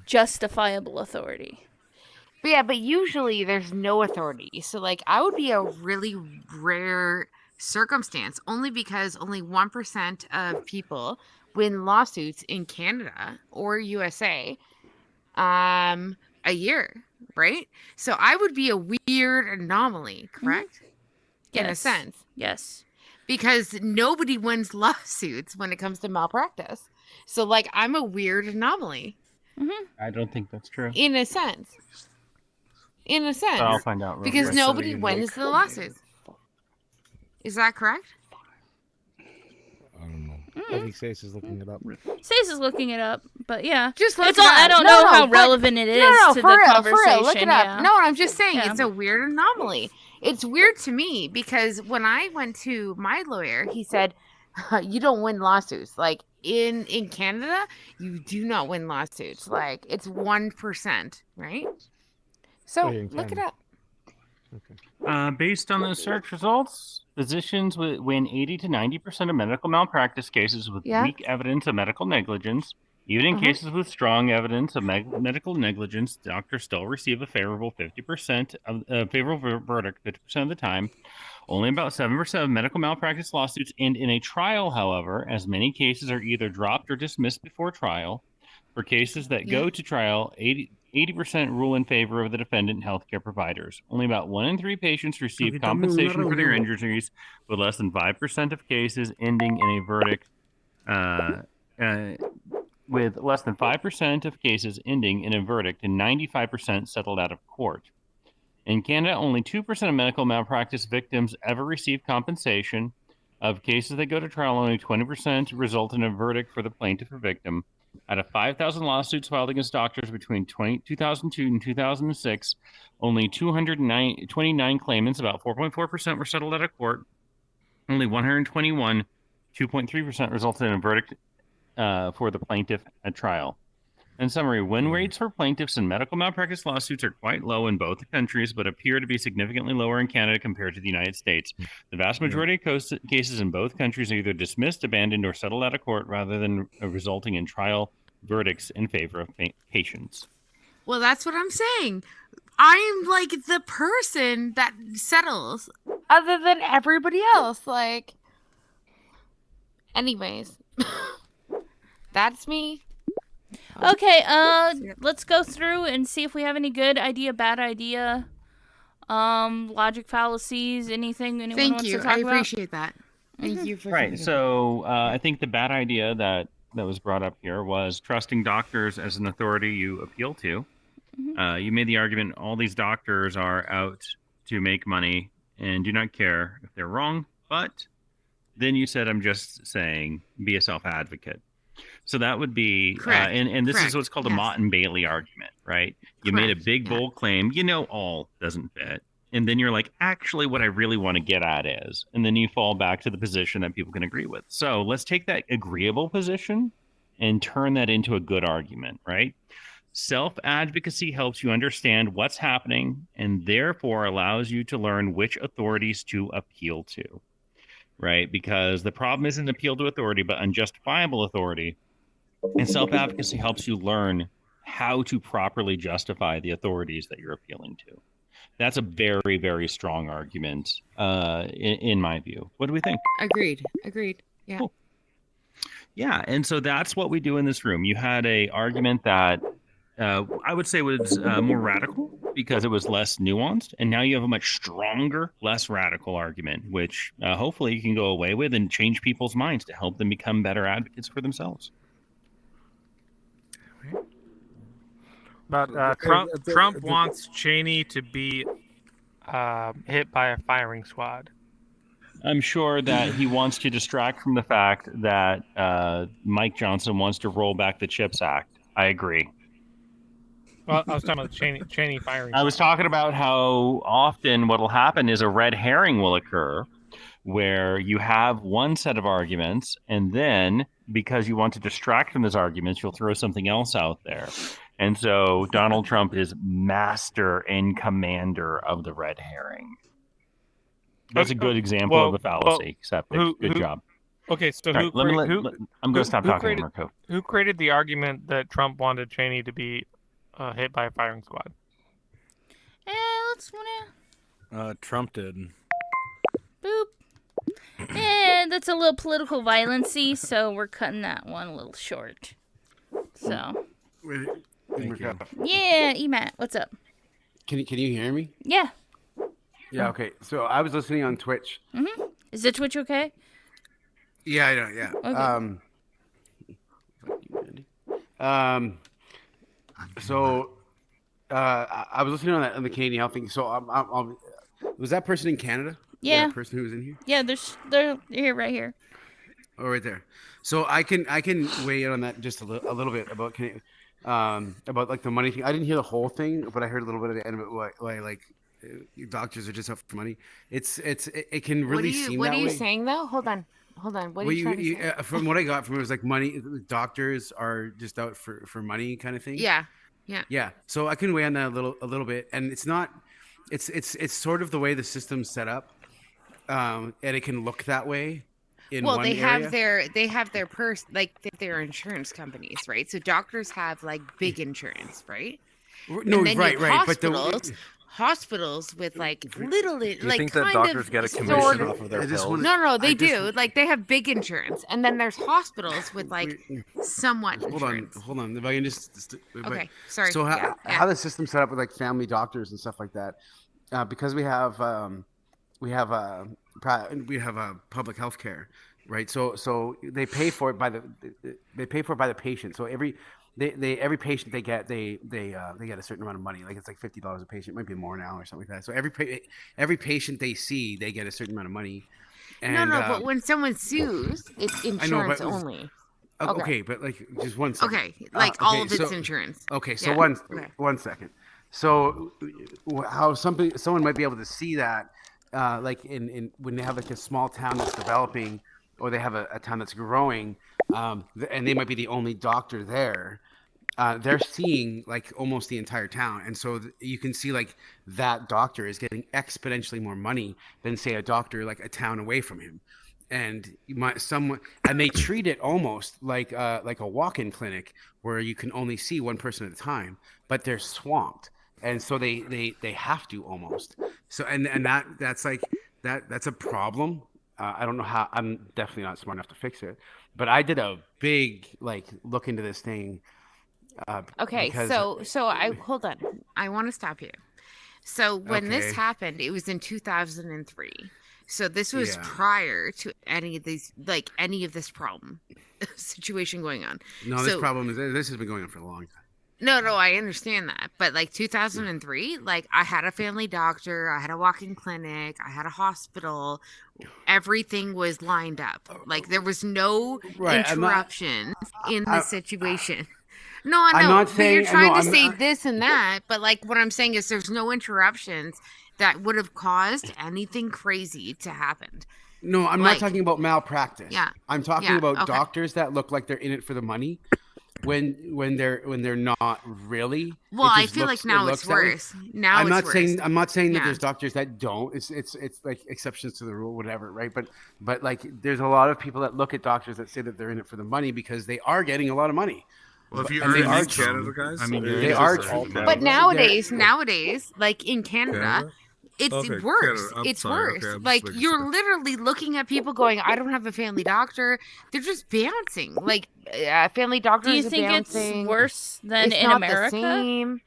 justifiable authority. But usually there's no authority. So like I would be a really rare circumstance, only because only 1% of people win lawsuits in Canada or USA a year, right? So I would be a weird anomaly, correct? In a Yes. sense. Yes. Because nobody wins lawsuits when it comes to malpractice. So like I'm a weird anomaly I don't think that's true. in a sense. In a sense. But I'll find out. real Because quick. nobody wins the lawsuits. Is that correct? I don't know. I think Stace is looking it up. Stace is looking it up, but yeah, Just look it's it all. up. I don't No, know how but- relevant it is No, to for the real, conversation. look it yeah. up. No, I'm just saying Yeah. it's a weird anomaly. It's weird to me because when I went to my lawyer, he said, "You don't win lawsuits. Like in Canada, you do not win lawsuits. Like it's 1%, right? So Oh, yeah, in look it Canada. up." Based on those search results, physicians win 80 to 90% of medical malpractice cases with Yeah. weak evidence of medical negligence. Even in cases with strong evidence of medical negligence, doctors still receive a favorable 50% of favorable verdict 50% of the time. Only about 7% of medical malpractice lawsuits end in a trial, however, as many cases are either dropped or dismissed before trial. For cases that go to trial, 80% rule in favor of the defendant healthcare providers. Only about 1 in 3 patients receive compensation for their injuries, with less than 5% of cases ending in a verdict. With less than 5% of cases ending in a verdict and 95% settled out of court. In Canada, only 2% of medical malpractice victims ever receive compensation. Of cases that go to trial, only 20% result in a verdict for the plaintiff or victim. Out of 5,000 lawsuits filed against doctors between 2002 and 2006, only 229 claimants, about 4.4%, were settled out of court. Only 121, 2.3%, resulted in a verdict for the plaintiff at trial. In summary, win rates for plaintiffs in medical malpractice lawsuits are quite low in both countries, but appear to be significantly lower in Canada compared to the United States. The vast majority of cases in both countries are either dismissed, abandoned, or settled out of court rather than resulting in trial verdicts in favor of patients. Well, that's what I'm saying. I'm like the person that settles other than everybody else. Like, anyways, that's me. Okay, let's go through and see if we have any good idea, bad idea, logic fallacies, anything anyone Thank wants you. to talk I about. appreciate that. Thank you for Right. So I think the bad idea that was brought up here was trusting doctors as an authority you appeal to. You made the argument all these doctors are out to make money and do not care if they're wrong, but then you said, I'm just saying, be a self-advocate. So that would be, and this is what's called a Mott and Bailey argument, right? You made a big, bold claim, all doesn't fit. And then you're like, actually, what I really want to get at is, and then you fall back to the position that people can agree with. So let's take that agreeable position and turn that into a good argument, right? Self-advocacy helps you understand what's happening and therefore allows you to learn which authorities to appeal to, right? Because the problem isn't appeal to authority, but unjustifiable authority. And self-advocacy helps you learn how to properly justify the authorities that you're appealing to. That's a very, very strong argument in my view. What do we think? Agreed. Yeah. Cool. Yeah, and so that's what we do in this room. You had a argument that I would say was more radical because it was less nuanced, and now you have a much stronger, less radical argument, which hopefully you can go away with and change people's minds to help them become better advocates for themselves. But Trump wants Cheney to be hit by a firing squad. I'm sure that he wants to distract from the fact that Mike Johnson wants to roll back the CHIPS Act. I agree. Well, I was talking about Cheney firing. I was talking about how often what will happen is a red herring will occur where you have one set of arguments, and then because you want to distract from those arguments, you'll throw something else out there. And so Donald Trump is master and commander of the red herring. That's a good example of a fallacy, except good job. Okay, so I'm going to stop talking, Marco. Who created the argument that Trump wanted Cheney to be hit by a firing squad? Trump did. Boop. And that's a little political violence-y, so we're cutting that one a little short. So. Yeah, Emat, what's up? Can you hear me? Yeah. Yeah. Okay. So I was listening on Twitch. Mm-hmm. Is the Twitch okay? Yeah, I know. Yeah. Okay. So I was listening on the Canadian health thing. So was that person in Canada? Yeah. That person who was in here? Yeah, they're here, right here. Oh, right there. So I can weigh in on that just a little bit about like the money thing. I didn't hear the whole thing, but I heard a little bit of the end of it. Why like doctors are just out for money. It can really seem that way. What are you saying though? Hold on. What are you trying to say? From what I got from it was like money. Doctors are just out for money kind of thing. Yeah. So I can weigh on that a little bit, and it's not. It's sort of the way the system's set up, and it can look that way. They have their purse, like their insurance companies, right? So doctors have like big insurance, right? No, and then right. Hospitals with like little, Do you like think kind that doctors of get a commission off of their pills? No, they do. Like they have big insurance, and then there's hospitals with like somewhat insurance. Hold on. If I can just. Okay, sorry. So how the system's set up with like family doctors and stuff like that, because we have public health care, right? So they pay for it by the patient. So every patient they get a certain amount of money. Like it's like $50 a patient. It might be more now or something like that. So every patient they see, they get a certain amount of money. And, but when someone sues, it's insurance only. Okay, but like just one second. Okay, all of it's insurance. Okay, so one second. So how someone might be able to see that, like in when they have like a small town that's developing, or they have a town that's growing, and they might be the only doctor there. They're seeing like almost the entire town, and so you can see like that doctor is getting exponentially more money than say a doctor like a town away from him, and they treat it almost like a walk-in clinic where you can only see one person at a time, but they're swamped, and so they have to almost. So and that's like that's a problem. I don't know how. I'm definitely not smart enough to fix it, but I did a big like look into this thing. Okay, so I hold on. I want to stop you. So when this Okay. happened, it was in 2003. So this was Yeah. prior to any of this problem situation going on. No, this So- problem is this has been going on for a long time. No, I understand that. But like 2003, like I had a family doctor, I had a walk-in clinic, I had a hospital. Everything was lined up. Like there was no Right, I'm not- interruptions in the situation. No, I know. I'm not but saying- you're trying no, to I'm say not- this and that, but like what I'm saying is there's no interruptions that would have caused anything crazy to happen. No, I'm Like- not talking about malpractice. Yeah. I'm talking Yeah, about okay. doctors that look like they're in it for the money when they're not really. Well, It I just feel looks- like now it it's looks that way. worse. Now I'm it's not worse. saying I'm not saying that Yeah. there's doctors that don't. It's like exceptions to the rule, whatever, right? But like there's a lot of people that look at doctors that say that they're in it for the money because they are getting a lot of money. Well, if you And earn they an are income, Canada, guys? I mean, They you're They just are a- all cheap. Canada. But They're- nowadays, like in Canada, Canada? it's Okay, worse. Canada. I'm It's sorry. worse. Okay, I'm just like making you're sure. literally looking at people going, "I don't have a family doctor." They're just bouncing. Like family doctors Do you are think bouncing. it's worse than It's in not America? The same.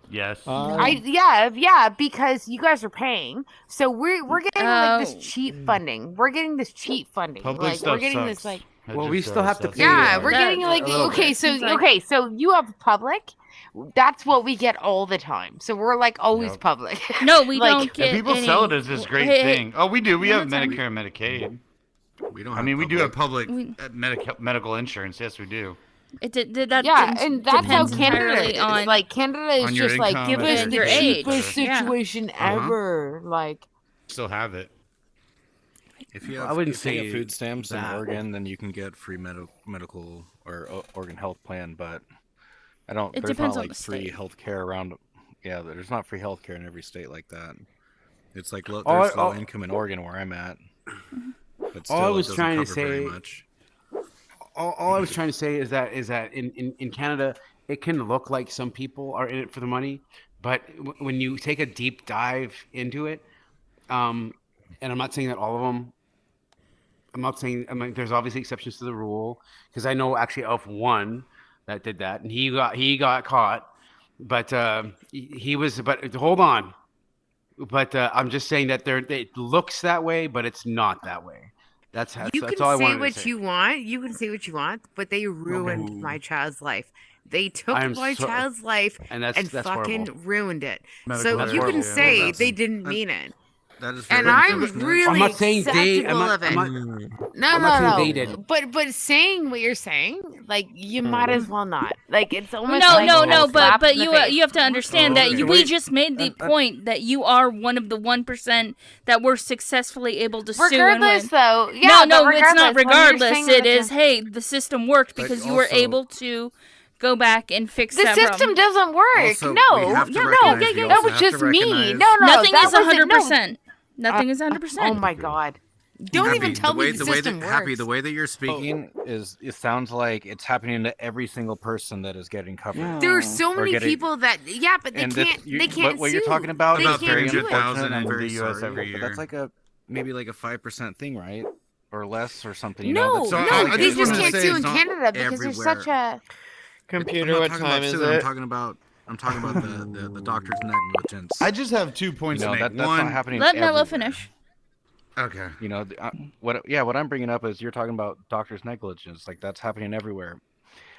Yes. Yeah, because you guys are paying, so we're getting like this Oh. cheap funding. We're getting this cheap funding. Public like stuff we're getting sucks. this like. That Well, just we still have to sucks. pay, Yeah, uh, we're getting that- like a little okay, bit. so Seems like- okay, so you have public. That's what we get all the time. So we're like always Yep. public. No, we Like- don't And get people any... sell it as this great Hey, hey, thing. Oh, we do. We one have more time. Medicare and Medicaid. We don't. I Have mean, we do have public We- medical insurance. Yes, we do. It did that. Yeah, d- and that's how depends Canada entirely is. on Like Canada is on your just like income give and us the your age. cheapest Yeah. situation ever. Like Still have it. If you I have, wouldn't if you say get food stamps in that. Oregon, then you can get free medical or Oregon health plan. But I don't. It There's depends not on like the free state. health care around. Yeah, there's not free health care in every state like that. It's like All- there's low all- income in Oregon where I'm at. But still, All I it was doesn't trying to cover very say- much. all I was trying to say is that in Canada, it can look like some people are in it for the money, but when you take a deep dive into it, and I'm not saying that all of them. I'm not saying. I mean, there's obviously exceptions to the rule because I know actually of one that did that, and he got caught, but he was. But hold on, but I'm just saying that it looks that way, but it's not that way. That's you that's can all I say wanted to what say. you want. You can say what you want, but they ruined Ooh. my child's life. They took I'm my so- child's life and that's fucking horrible. ruined it. Medical So That's you horrible. can Yeah, say that's- they didn't mean it. That is And very I'm unfortunate. really I'm not saying they. acceptable I'm not, of it. I'm not, No, I'm not no, saying they no. did. But saying what you're saying, like you might as well not. Like it's almost No, like no, a no, slap but in the you face. you have to understand that okay. we Wait. just made the point that you are one of the 1% that were successfully able to sue and Regardless, win. though, yeah, no, but it's not when you're regardless. saying It that is, the- hey, the system worked But because you were also- able to go back and fix The that system problem. doesn't work. Also, we No, have to yeah, no, recognize- we that also was have to just me. recognize- No, no, Nothing that is wasn't- 100%. Nothing is 100%. Oh my god! Don't Happy, even tell the way, me the the way system that, works. Happy, the way that you're speaking is it sounds like it's happening to every single person that is getting covered. There are so Or many getting- people that but they and this- can't. you- They can't. What you're sue. talking about They is About can't very do it. 300,000 unfortunate. in I'm the very US sorry, every but year. that's like maybe like a 5% thing, right? Or less, or something. You No, know? That's So, not I no, they just just wanted to can't say sue it's in not Canada because there's such a. Computer, I'm what not talking about time is suing, it? I'm talking about the doctor's negligence. I just have 2 points you know, to make. that's One, not happening. Let Noah everywhere. finish. okay. You know, what I'm bringing up is you're talking about doctor's negligence. Like that's happening everywhere.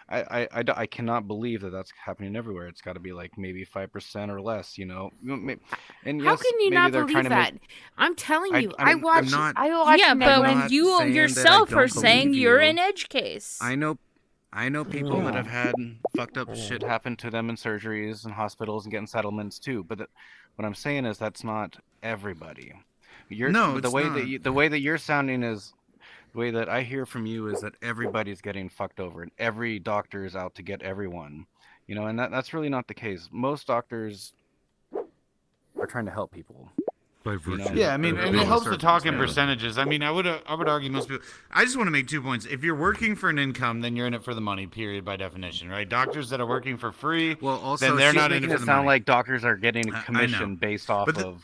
I cannot believe that that's happening everywhere. It's got to be like maybe 5% or less. You know, and How yes, can you maybe not they're believe trying to that? make. I'm telling you, I'm watch. not- I watch. Yeah, but I'm when not you saying that I yourself don't are saying believe you're you. an edge case. I know people that have had fucked up shit happen to them in surgeries and hospitals and getting settlements too. But what I'm saying is that's not everybody. No, the it's way not. that the way that you're sounding is The way that I hear from you is that everybody's getting fucked over, and every doctor is out to get everyone. You know, and that's really not the case. Most doctors are trying to help people. Yeah, I mean, and it helps to talk in percentages. I mean, I would argue most people. I just want to make 2 points. If you're working for an income, then you're in it for the money. Period, by definition, right? Doctors that are working for free, Well, also then they're she's not in making it it for the sound money. like doctors are getting a I know. commission based off But of.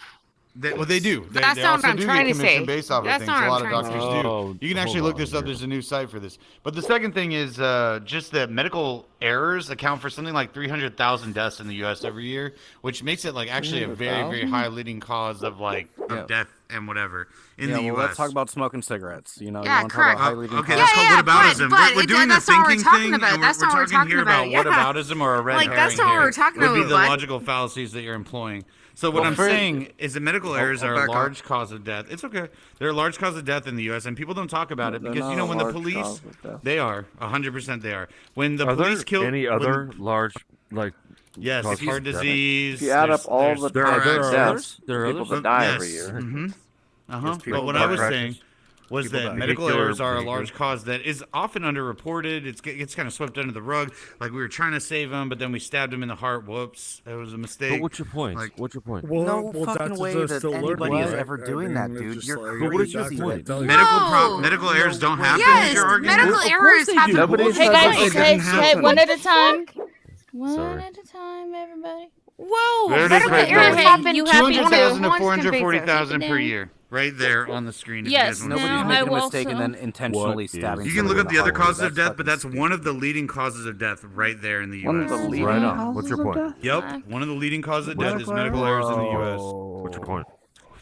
Well, they do. They, That's they not also what I'm do trying get to commission say. based off That's of things. not A what lot I'm of trying to doctors say. do. You can actually look this up. There's a new site for this. But the second thing is just that medical errors account for something like 300,000 deaths in the U.S. every year, which makes it like actually a very, very high leading cause of like of death and whatever in the U.S. Let's talk about smoking cigarettes. You know, Yeah, you want to talk correct. about high leading Okay, causes? that's called whataboutism. but We're doing the that's not what we're thinking talking thing, about. and That's we're not what we're talking here talking about about, yeah. whataboutism or a red Like, herring that's not what here we're talking would be about, the bud. logical fallacies that you're employing. So what Well, I'm first- saying is that medical errors I'll are back a up. large cause of death. It's okay. They're a large cause of death in the U.S. and people don't talk about it They're because you not know a when the large police, cause of death. they are 100% they are. When the Are police there kill any when- other large like yes, causes heart of death? disease. If you add there's- up all there's the car there are accidents, others? There are people others? that die every year. Yes, people But what I die. was saying was People that die. medical Vehicular- errors are a vehicular. large cause that is often underreported. It gets kind of swept under the rug. Like we were trying to save him, but then we stabbed him in the heart. Whoops, that was a mistake. But what's your point? Like, What's your point? No fucking way that anybody is ever doing that, dude. You're But what is your crazy. point? medical errors don't happen. Yes, is your argument? medical Of course errors they happen. do. all the Nobody's Hey time. guys, It hey, doesn't hey, happen. one at a time. One Sorry. at a time, everybody. Whoa, There it is medical right errors there. happen. You happy 200,000 to Once 440,000 per down. year, right there on the screen. if you Yes, guys wanna see now it. Nobody's I making a will mistake and also- then intentionally What stabbing. You can look somebody up in the other highway. causes of That's death, but fucking that's stupid. one of the leading causes of death right there in the One of U.S. the leading Right on. What's your point? Yep, one of the leading causes of death is medical errors in the U.S. What's your point?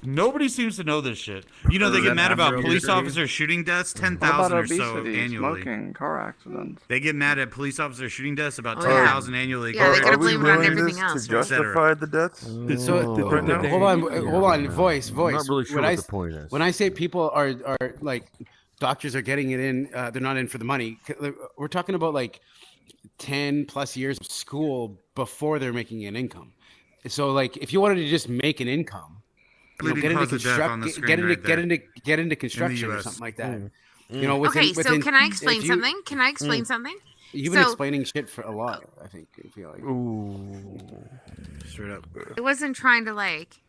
Nobody seems to know this shit. You know, they get mad about police officers shooting deaths, 10,000 or so annually. smoking, car accidents? They get mad at police officer shooting deaths about Oh, yeah. 10,000 annually. Yeah, they compared gotta to- blame it on everything else. To justify the deaths? So Right now? hold on, voice. I'm not really sure when what I the point is. when I say people are like doctors are getting it in, they're not in for the money. We're talking about like 10+ years of school before they're making an income. So like if you wanted to just make an income, you know, Leading get into cause of death on the screen get into right there. get into construction or US. something like that. You know, Okay, so can I explain if you- something? Can I explain something? You've been So- explaining shit for a lot. I think. I feel like. Ooh. Straight up. I wasn't trying to like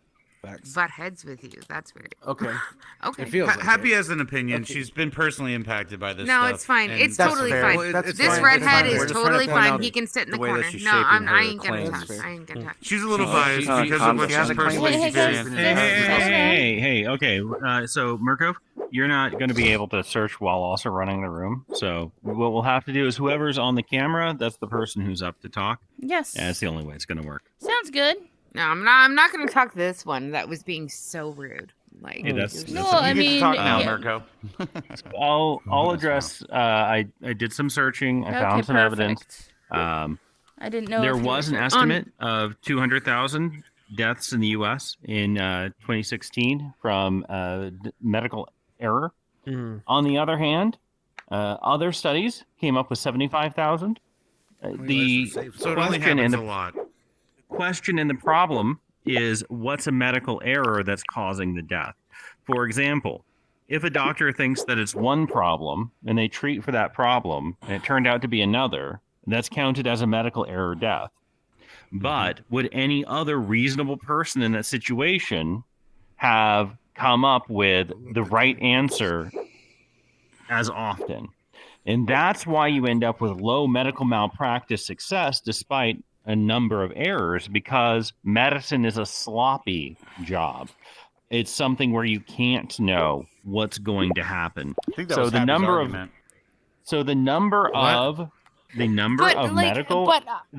Facts. butt heads with you. That's weird. Okay. Okay. It feels like Happy it. has an opinion. Okay. She's been personally impacted by this No, stuff. it's fine. and It's That's totally fair. fine. Well, that's This fine. redhead We're is just trying totally to point fine. out He can sit in the the way that corner. she's No, shaping I her ain't gonna claims. touch. I ain't gonna touch. She's a little She's- biased she's because of what she has she's a claim. personally Hey, hey, experienced. hey, Okay. So Murkov, you're not going to be able to search while also running the room. So what we'll have to do is whoever's on the camera, that's the person who's up to talk. Yes. Yeah, that's the only way it's going to work. Sounds good. No, I'm not. I'm not gonna talk this one. That was being so rude. Like, Yeah, that's No, okay. I You get to mean, talk now, yeah. Mirko. I'll address. I did some searching. I Okay, found some evidence. perfect. I didn't know There if you was an were- estimate of 200,000 deaths in the U.S. in 2016 from medical error. On the other hand, other studies came up with 75,000. The So it only question and happens the a lot. question and the problem is what's a medical error that's causing the death. For example, if a doctor thinks that it's one problem and they treat for that problem and it turned out to be another, that's counted as a medical error death. But would any other reasonable person in that situation have come up with the right answer as often? And that's why you end up with low medical malpractice success despite a number of errors, because medicine is a sloppy job. It's something where you can't know what's going to happen. I think that So was the Happy's number argument. the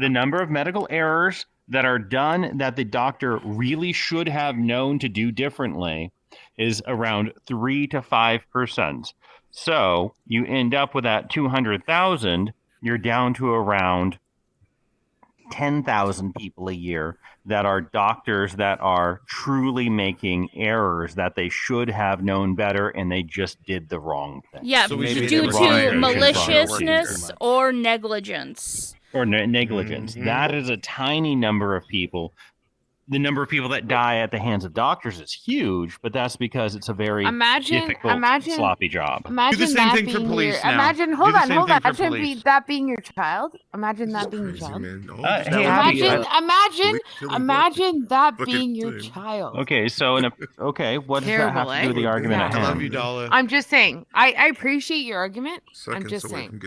number of medical errors that are done that the doctor really should have known to do differently is around 3 to 5%. So you end up with that 200,000, you're down to around 10,000 people a year that are doctors that are truly making errors that they should have known better and they just did the wrong thing. Yeah, So we should due get to wrong maliciousness or negligence. Or negligence. Mhm. That is a tiny number of people. the number of people that die at the hands of doctors is huge, but that's because it's a very difficult, sloppy job. Imagine that being Imagine, hold on. Imagine that being your child. Imagine that being your child. Imagine that being your child. Okay, so what does that have to do with the argument at hand? I love you, Dala. I'm just saying. I appreciate your argument. I'm just saying.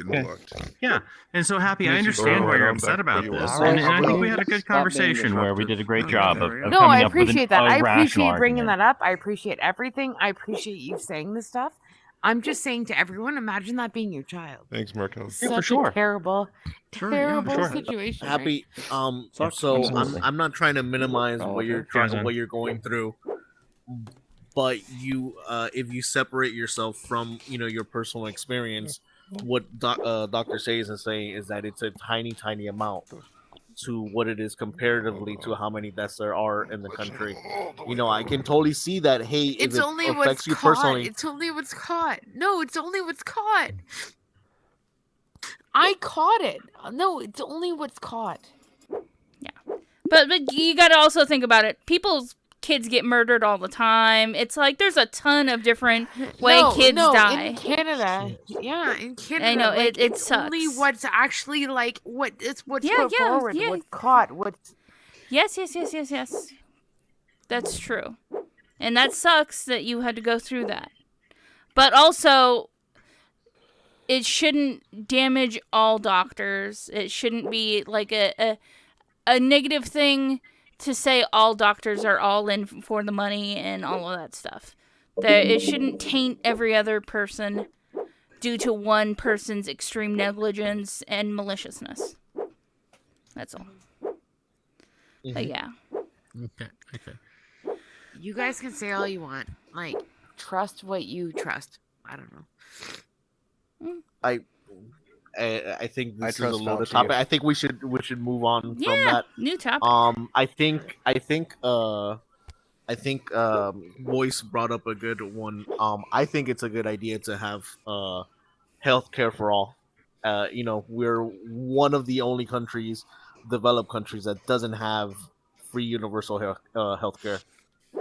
Yeah, and so Happy. I understand why you're upset about this, and I think we had a good conversation where we did a great job of No, coming I up with appreciate that. I a rational appreciate bringing argument. that up. I appreciate everything. I appreciate you saying this stuff. I'm just saying to everyone, imagine that being your child. Thanks, Marco. Such a terrible, terrible situation. Happy. right? So Absolutely. I'm not trying to minimize what you're Kazan. what you're going through, but you if you separate yourself from your personal experience, what Dr. Sayes is saying is that it's a tiny amount to what it is comparatively to how many deaths there are in the country. I can totally see that. Hey, if It's it only affects what's you caught. personally. It's only what's caught. No, it's only what's caught. I caught it. No, it's only what's caught. But you got to also think about it. People's kids get murdered all the time. It's like there's a ton of different way kids die. In Canada, in Canada, I know, like, it it's sucks. only what's actually like what's put forward, yeah. what's caught, what's. Yes. That's true. And that sucks that you had to go through that. But also, it shouldn't damage all doctors. It shouldn't be like a negative thing to say all doctors are all in for the money and all of that stuff. It shouldn't taint every other person due to one person's extreme negligence and maliciousness. That's all. But yeah. Okay. You guys can say all you want. Like, trust what you trust. I don't know. I think this is a trust loaded Fauci. topic. I think we should move on from that. New topic. I think Voice brought up a good one. I think it's a good idea to have healthcare for all. We're one of the only developed countries that doesn't have free universal healthcare.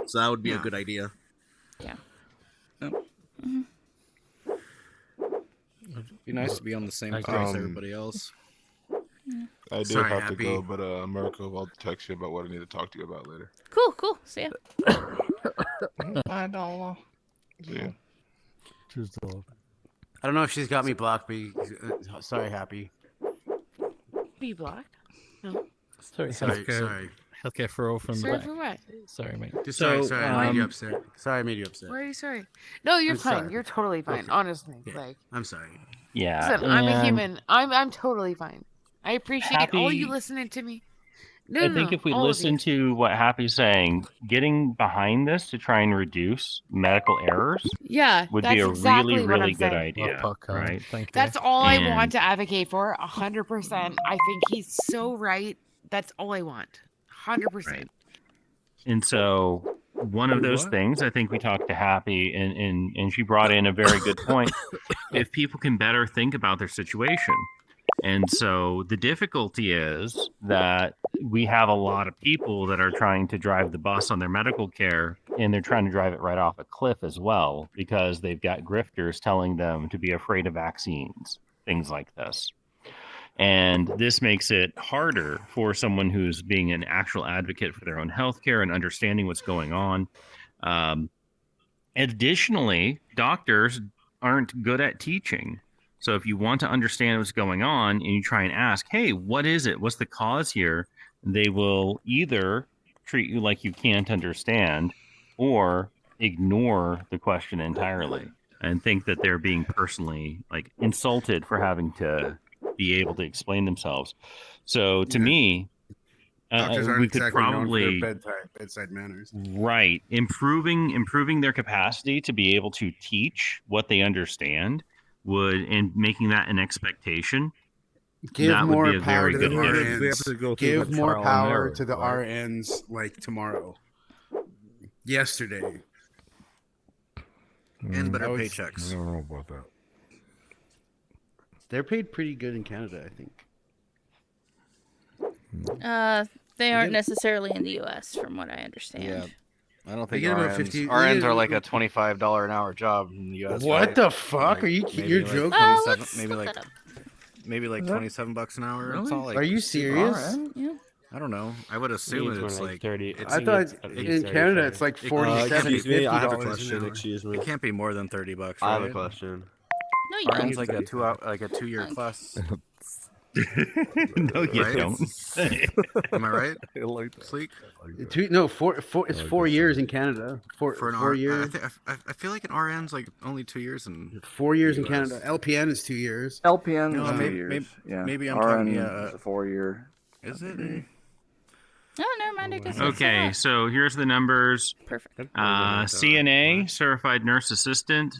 So that would be a good idea. Yeah. Be nice to be on the same page as everybody else. I do Sorry, have Happy. to go, but Marco, I'll text you about what I need to talk to you about later. Cool. See ya. I don't know. See ya. I don't know if she's got me blocked, but sorry, Happy. Be blocked? No. Sorry. Healthcare for orphans. Sorry for what? Sorry, mate. Sorry, I made you upset. Sorry, I made you upset. Why are you sorry? No, you're I'm fine. sorry. You're totally fine. Okay. Honestly, Yeah, I'm sorry. Yeah, listen, I'm a and human. I'm totally fine. I appreciate all you Happy- listening to me. I think if we listen to what Happy's saying, getting behind this to try and reduce medical errors, would be a exactly really, what I'm really good saying. idea, right? That's all I And- want to advocate for. 100%. I think he's so right. That's all I want. 100%. And so one of those things, I think we talked to Happy, and she brought in a very good point. If people can better think about their situation. And so the difficulty is that we have a lot of people that are trying to drive the bus on their medical care, and they're trying to drive it right off a cliff as well, because they've got grifters telling them to be afraid of vaccines, things like this. And this makes it harder for someone who's being an actual advocate for their own healthcare and understanding what's going on. Additionally, doctors aren't good at teaching. So if you want to understand what's going on and you try and ask, hey, what is it? What's the cause here? They will either treat you like you can't understand or ignore the question entirely and think that they're being personally insulted for having to be able to explain themselves. So to me, Doctors aren't we could exactly known for probably their bedside manners. right improving their capacity to be able to teach what they understand and making that an expectation. Give that more would be a power very to the good addition. RNs. Give more power to the RNs like tomorrow. Yesterday. And better paychecks. I don't know about that. They're paid pretty good in Canada, I think. They aren't necessarily in the U.S., from what I understand. Yeah. I don't They think get about RNs, 50 you RNs get- are like a $25 an hour job in the U.S. What right? the fuck? Like, Are you maybe you're like joking? 27 let's maybe look like that up. maybe like Is that- $27 an hour. It's Really? not like Are you super- serious? Yeah. I don't know. I would assume it's like 30. I thought in Canada it's like 47, excuse me, I have a $50 an question. hour. Excuse me. it can't be more than $30, right? I have a question. No, you RN's don't. like a 2-year class. No, you Right? don't. Am I right? I like that. Sleek? It's 4 years in Canada. For an 4 R, years. I feel like an RN's like only 2 years and 4 years in US. Canada. LPN is 2 years. LPN No, is 2 maybe- years. maybe- yeah. maybe I'm RN talking- is a 4-year. is it? Oh, never mind. I guess Okay, it's so here's the numbers. perfect. CNA, certified nurse assistant,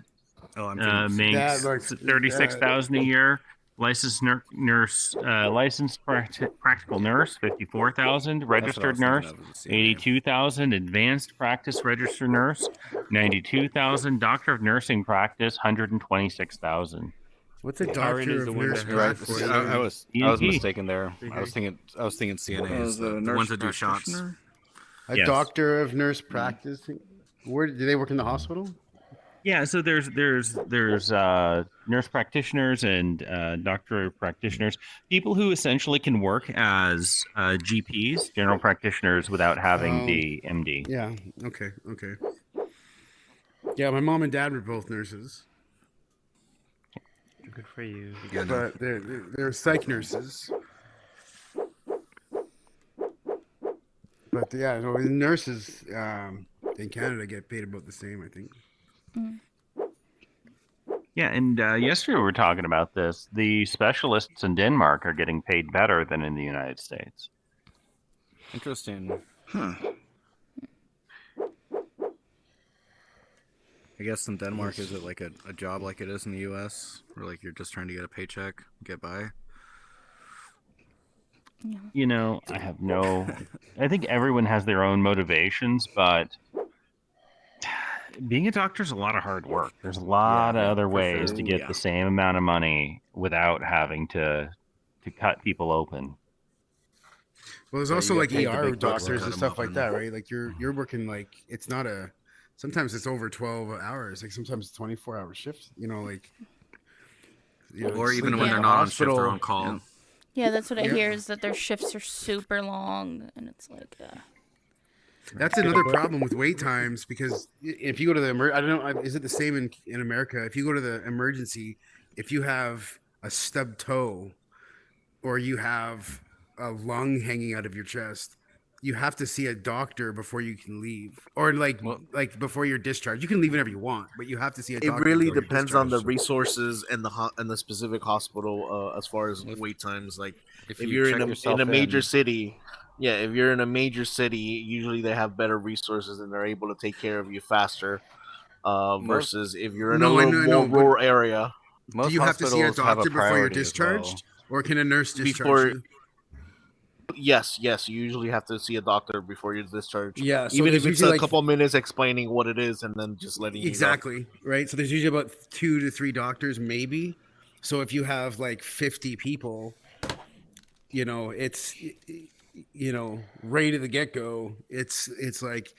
Oh, I'm thinking makes That looks- 36,000 a year. Licensed nurse, licensed practical nurse, 54,000. Registered nurse, 82,000. Advanced practice registered nurse, 92,000. Doctor of nursing practice, 126,000. What's a RN doctor is of the one nurse that Right. practice? I was ENT. mistaken there. I was thinking CNAs, a the nurse ones that do shots. practitioner? A Yes. doctor of nurse practice. Where do they work in the hospital? Yeah, so there's nurse practitioners and doctor practitioners, people who essentially can work as GPs, general practitioners, without having the MD. Yeah. Okay. Yeah, my mom and dad were both nurses, Good for you. Yeah, no. but they're psych nurses. But yeah, no, nurses in Canada get paid about the same, I think. Yeah, and yesterday we were talking about this. The specialists in Denmark are getting paid better than in the United States. Interesting. Huh. I guess in Denmark, is it like a job like it is in the U.S., where like you're just trying to get a paycheck, get by? You know, I have no. I think everyone has their own motivations, but being a doctor is a lot of hard work. There's a lot of other ways to get the same amount of money without having to cut people open. Well, there's So also you like get paid the ER big bucks to doctors cut and 'em stuff like open. that, right? Like you're working like it's not a. Sometimes it's over 12 hours. Like sometimes it's 24-hour shift. You know, like. Or even sleeping when in they're the not on shift, they're hospital. on call. Yeah, that's what I Yeah. hear is that their shifts are super long, and it's like, That's another problem with wait times because if you go to the I don't know, is it the same in America? If you go to the emergency, if you have a stubbed toe or you have a lung hanging out of your chest, you have to see a doctor before you can leave, or like before you're discharged. You can leave whenever you want, but you have to see a It doctor. really before you're depends on the discharged. resources and the specific hospital as far as wait times. Like If if you you're check in yourself a major in- city, yeah, if you're in a major city, usually they have better resources and they're able to take care of you faster. Versus if you're in No, a I little know, more but rural area, Most Do you have to see a hospitals have doctor before you're priority as well. discharged, or can a nurse discharge before. you? Yes, you usually have to see a doctor before you're discharged. Yeah, so even there's if it's usually, a like- couple minutes explaining what it is and then just letting you go. Exactly, right? So there's usually about 2 to 3 doctors, maybe. So if you have like 50 people, you know, it's right to the get go. It's like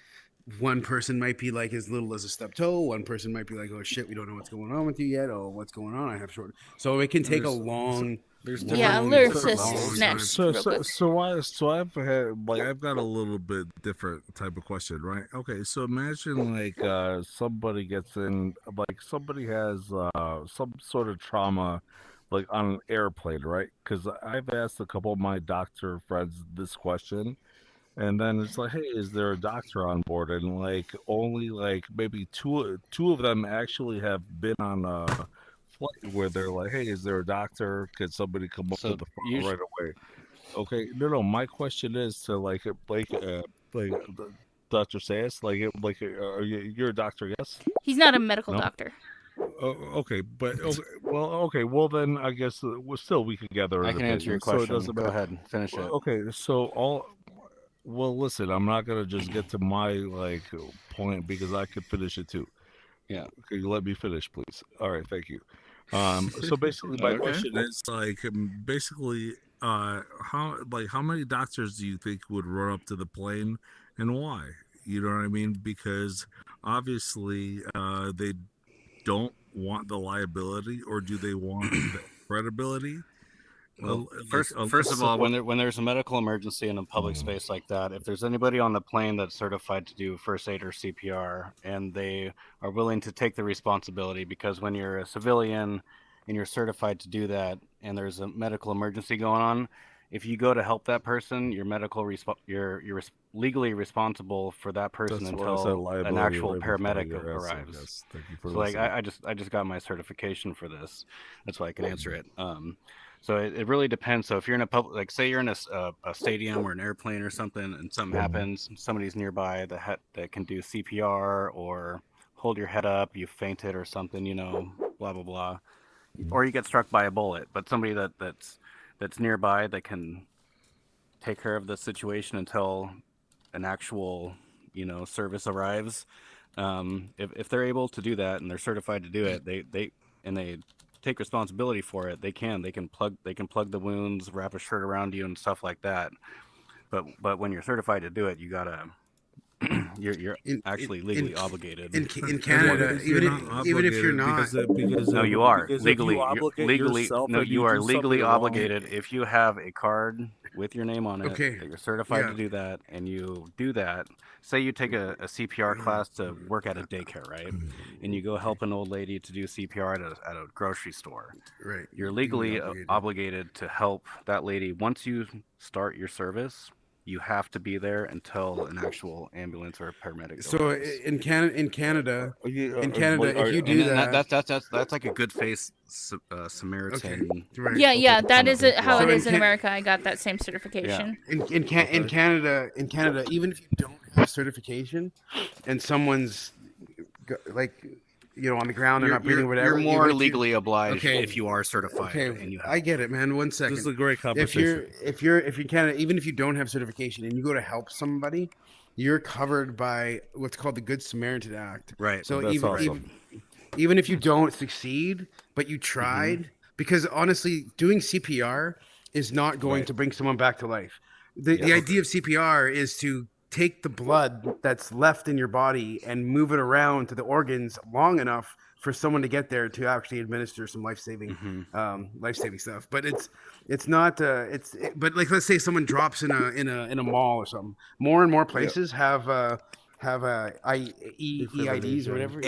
one person might be like as little as a stub toe. One person might be like, oh shit, we don't know what's going on with you yet. Oh, what's going on? I have short. So it can take a long. Yeah, alert us next. So I've had I've got a little bit different type of question, right? Okay, so imagine somebody gets in, somebody has some sort of trauma, like on an airplane, right? Because I've asked a couple of my doctor friends this question, and then it's like, hey, is there a doctor on board? And only maybe two of them actually have been on a flight where they're like, hey, is there a doctor? Could somebody come up to the phone right away? Okay, no. My question is to Dr. Sayas, you're a doctor, yes? he's not a medical No? doctor. Oh, okay, but well then I guess we could gather. I an can answer your opinion, so it question. doesn't Go matter. ahead, finish it. Okay, so listen, I'm not gonna just get to my point because I could finish it too. Yeah. Okay, let me finish, please. All right, thank you. So basically, my Okay. question is how many doctors do you think would run up to the plane, and why? You know what I mean? Because obviously they don't want the liability, or do they want the credibility? Well, Like, first of all, when there's a medical emergency in a public space like that, if there's anybody on the plane that's certified to do first aid or CPR, and they are willing to take the responsibility, because when you're a civilian and you're certified to do that, and there's a medical emergency going on, if you go to help that person, you're legally responsible for that person That's why I said until an liability actual right before paramedic your essay. arrives. Yes, thank you for So like listening. I just got my certification for this. That's why I can answer it. So it really depends. So if you're in a public, like say you're in a stadium or an airplane or something, and something happens, somebody's nearby that can do CPR or hold your head up, you fainted or something, you know, blah blah blah, or you get struck by a bullet. But somebody that's nearby that can take care of the situation until an actual, you know, service arrives. If they're able to do that and they're certified to do it, they take responsibility for it. They can plug the wounds, wrap a shirt around you and stuff like that. But when you're certified to do it, you gotta you're actually legally obligated. In Canada, even if you're not, no, you are because if legally you obligate legally yourself no, and you you are do legally something wrong- obligated if you have a card with your name on it Okay, that you're certified yeah. to do that, and you do that. Say you take a CPR class to work at a daycare, right? And you go help an old lady to do CPR at a grocery store. Right. You're legally obligated to help that lady. Once you start your service, you have to be there until an actual ambulance or a paramedic. So arrives. in Canada, if you And do then that, that's like a good faith Samaritan. right. Yeah, that is how So it in is in Can- America. I got that same certification. in Canada, even if you don't have certification, and someone's like, you know, on the ground, they're not breathing, whatever. You're more even if you- legally obliged Okay. if you are certified. Okay, and you have I get it, man. One second. This is a great If conversation. you're in Canada, even if you don't have certification and you go to help somebody, you're covered by what's called the Good Samaritan Act. Right. So That's even awesome. even if you don't succeed, but you tried, because honestly, doing CPR is not going to bring someone back to life. The idea of CPR is to take the blood that's left in your body and move it around to the organs long enough for someone to get there to actually administer some life-saving stuff. But it's not but like, let's say someone drops in a mall or something. More and more places have EIDs or whatever.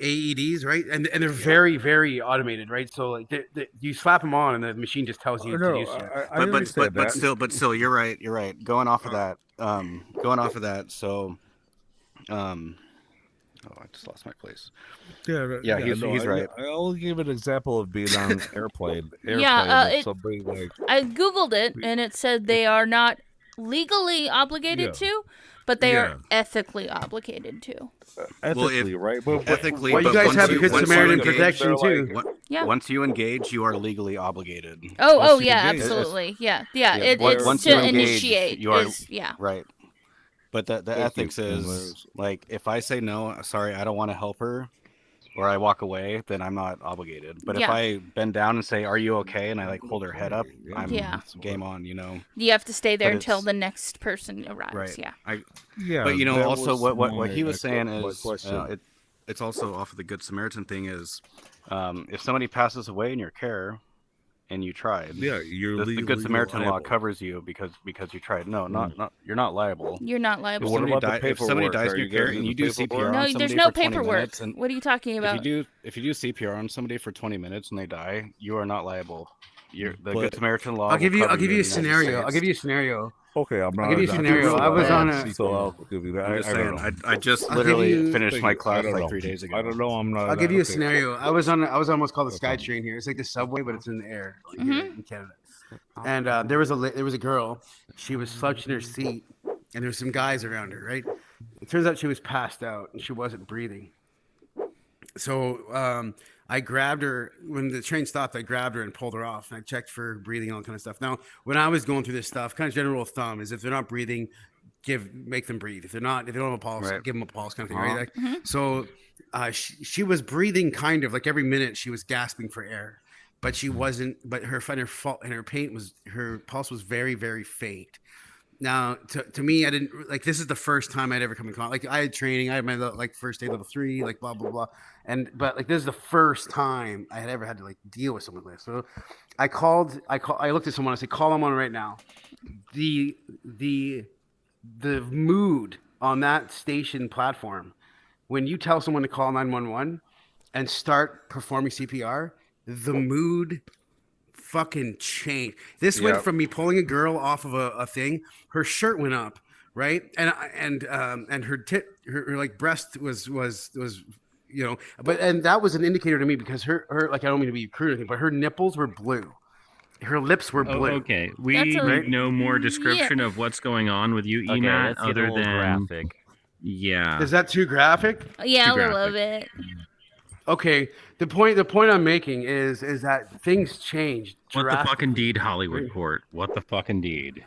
AEDs, right? And they're very, very automated, right? So like you slap them on and the machine just tells you to do stuff. But still, you're right. You're right. Going off of that, so, oh, I just lost my place. Yeah, he's right. I'll give an example of being on an airplane. Somebody like I googled it and it said they are not legally obligated to, but they are ethically obligated to. ethically, right? But Ethically, well, you but guys once have a you- Good once you Samaritan engage, protection they're too. like- Yeah. Once you engage, you are legally obligated. Oh, Once you yeah, engage, absolutely. Yeah. Once It's you to engage, initiate. you are Yeah. right. But the ethics is like, if I say no, sorry, I don't want to help her, or I walk away, then I'm not obligated. But if Yeah. I bend down and say, "Are you okay?" and I like hold her head up, I'm Yeah. game on. You know. You have to stay there But until it's- the next person arrives. Right. Yeah. Yeah, But you know, that also was what he was saying my is, question. it's also off of the Good Samaritan thing is, if somebody passes away in your care, and you tried, Yeah, you're the Good legally Samaritan law liable. covers you because you tried. No, not you're not liable. You're not If liable. What about the if somebody paperwork? dies Are in your you care getting and the you do paperwork? CPR on No, somebody there's no for 20 paperwork. minutes, and What are you talking about? if you do CPR on somebody for 20 minutes and they die, you are not liable. The But- Good Samaritan law. I'll give will you cover a in the United scenario. I'll States. give you a scenario. Okay, I'm not. I'll give you a doctor, scenario. so I was on so I'll give you that. I'm just I don't saying. know. I just I'll give literally you- finished my class I don't like know. 3 days ago. I don't know. I'm not. I'll give you a okay. scenario. I was on what's called the SkyTrain here. It's like the subway, but it's in the air here in Canada. And there was a girl. She was slouched in her seat, and there was some guys around her. Right. It turns out she was passed out and she wasn't breathing. So I grabbed her when the train stopped. I grabbed her and pulled her off, and I checked for breathing, all that kind of stuff. Now, when I was going through this stuff, kind of general rule of thumb is if they're not breathing, make them breathe. If they don't have a pulse, Right. give them a pulse, kind of thing, right? So she was breathing kind of like every minute she was gasping for air. but she wasn't. But her her pulse was very, very faint. Now, to me, I didn't like. This is the first time I'd ever come in contact. Like I had training, I had my like first aid level 3, like blah blah blah, but like this is the first time I had ever had to like deal with something like this. So I looked at someone. I said, "Call them on right now." The mood on that station platform when you tell someone to call 911 and start performing CPR, the mood fucking changed. This went from me pulling a girl off of a thing, her shirt went up, right? And her like breast was and that was an indicator to me because her like, I don't mean to be crude or anything, but her nipples were blue. Her lips were blue. Okay, we need no more description of what's going on with you, Okay, Emat, let's get a other little than graphic. Yeah. Is that too graphic? Yeah, Too a little graphic. bit. Okay, the point I'm making is that things changed. What the drastically. fucking deed, Hollywood Court? What the fucking deed?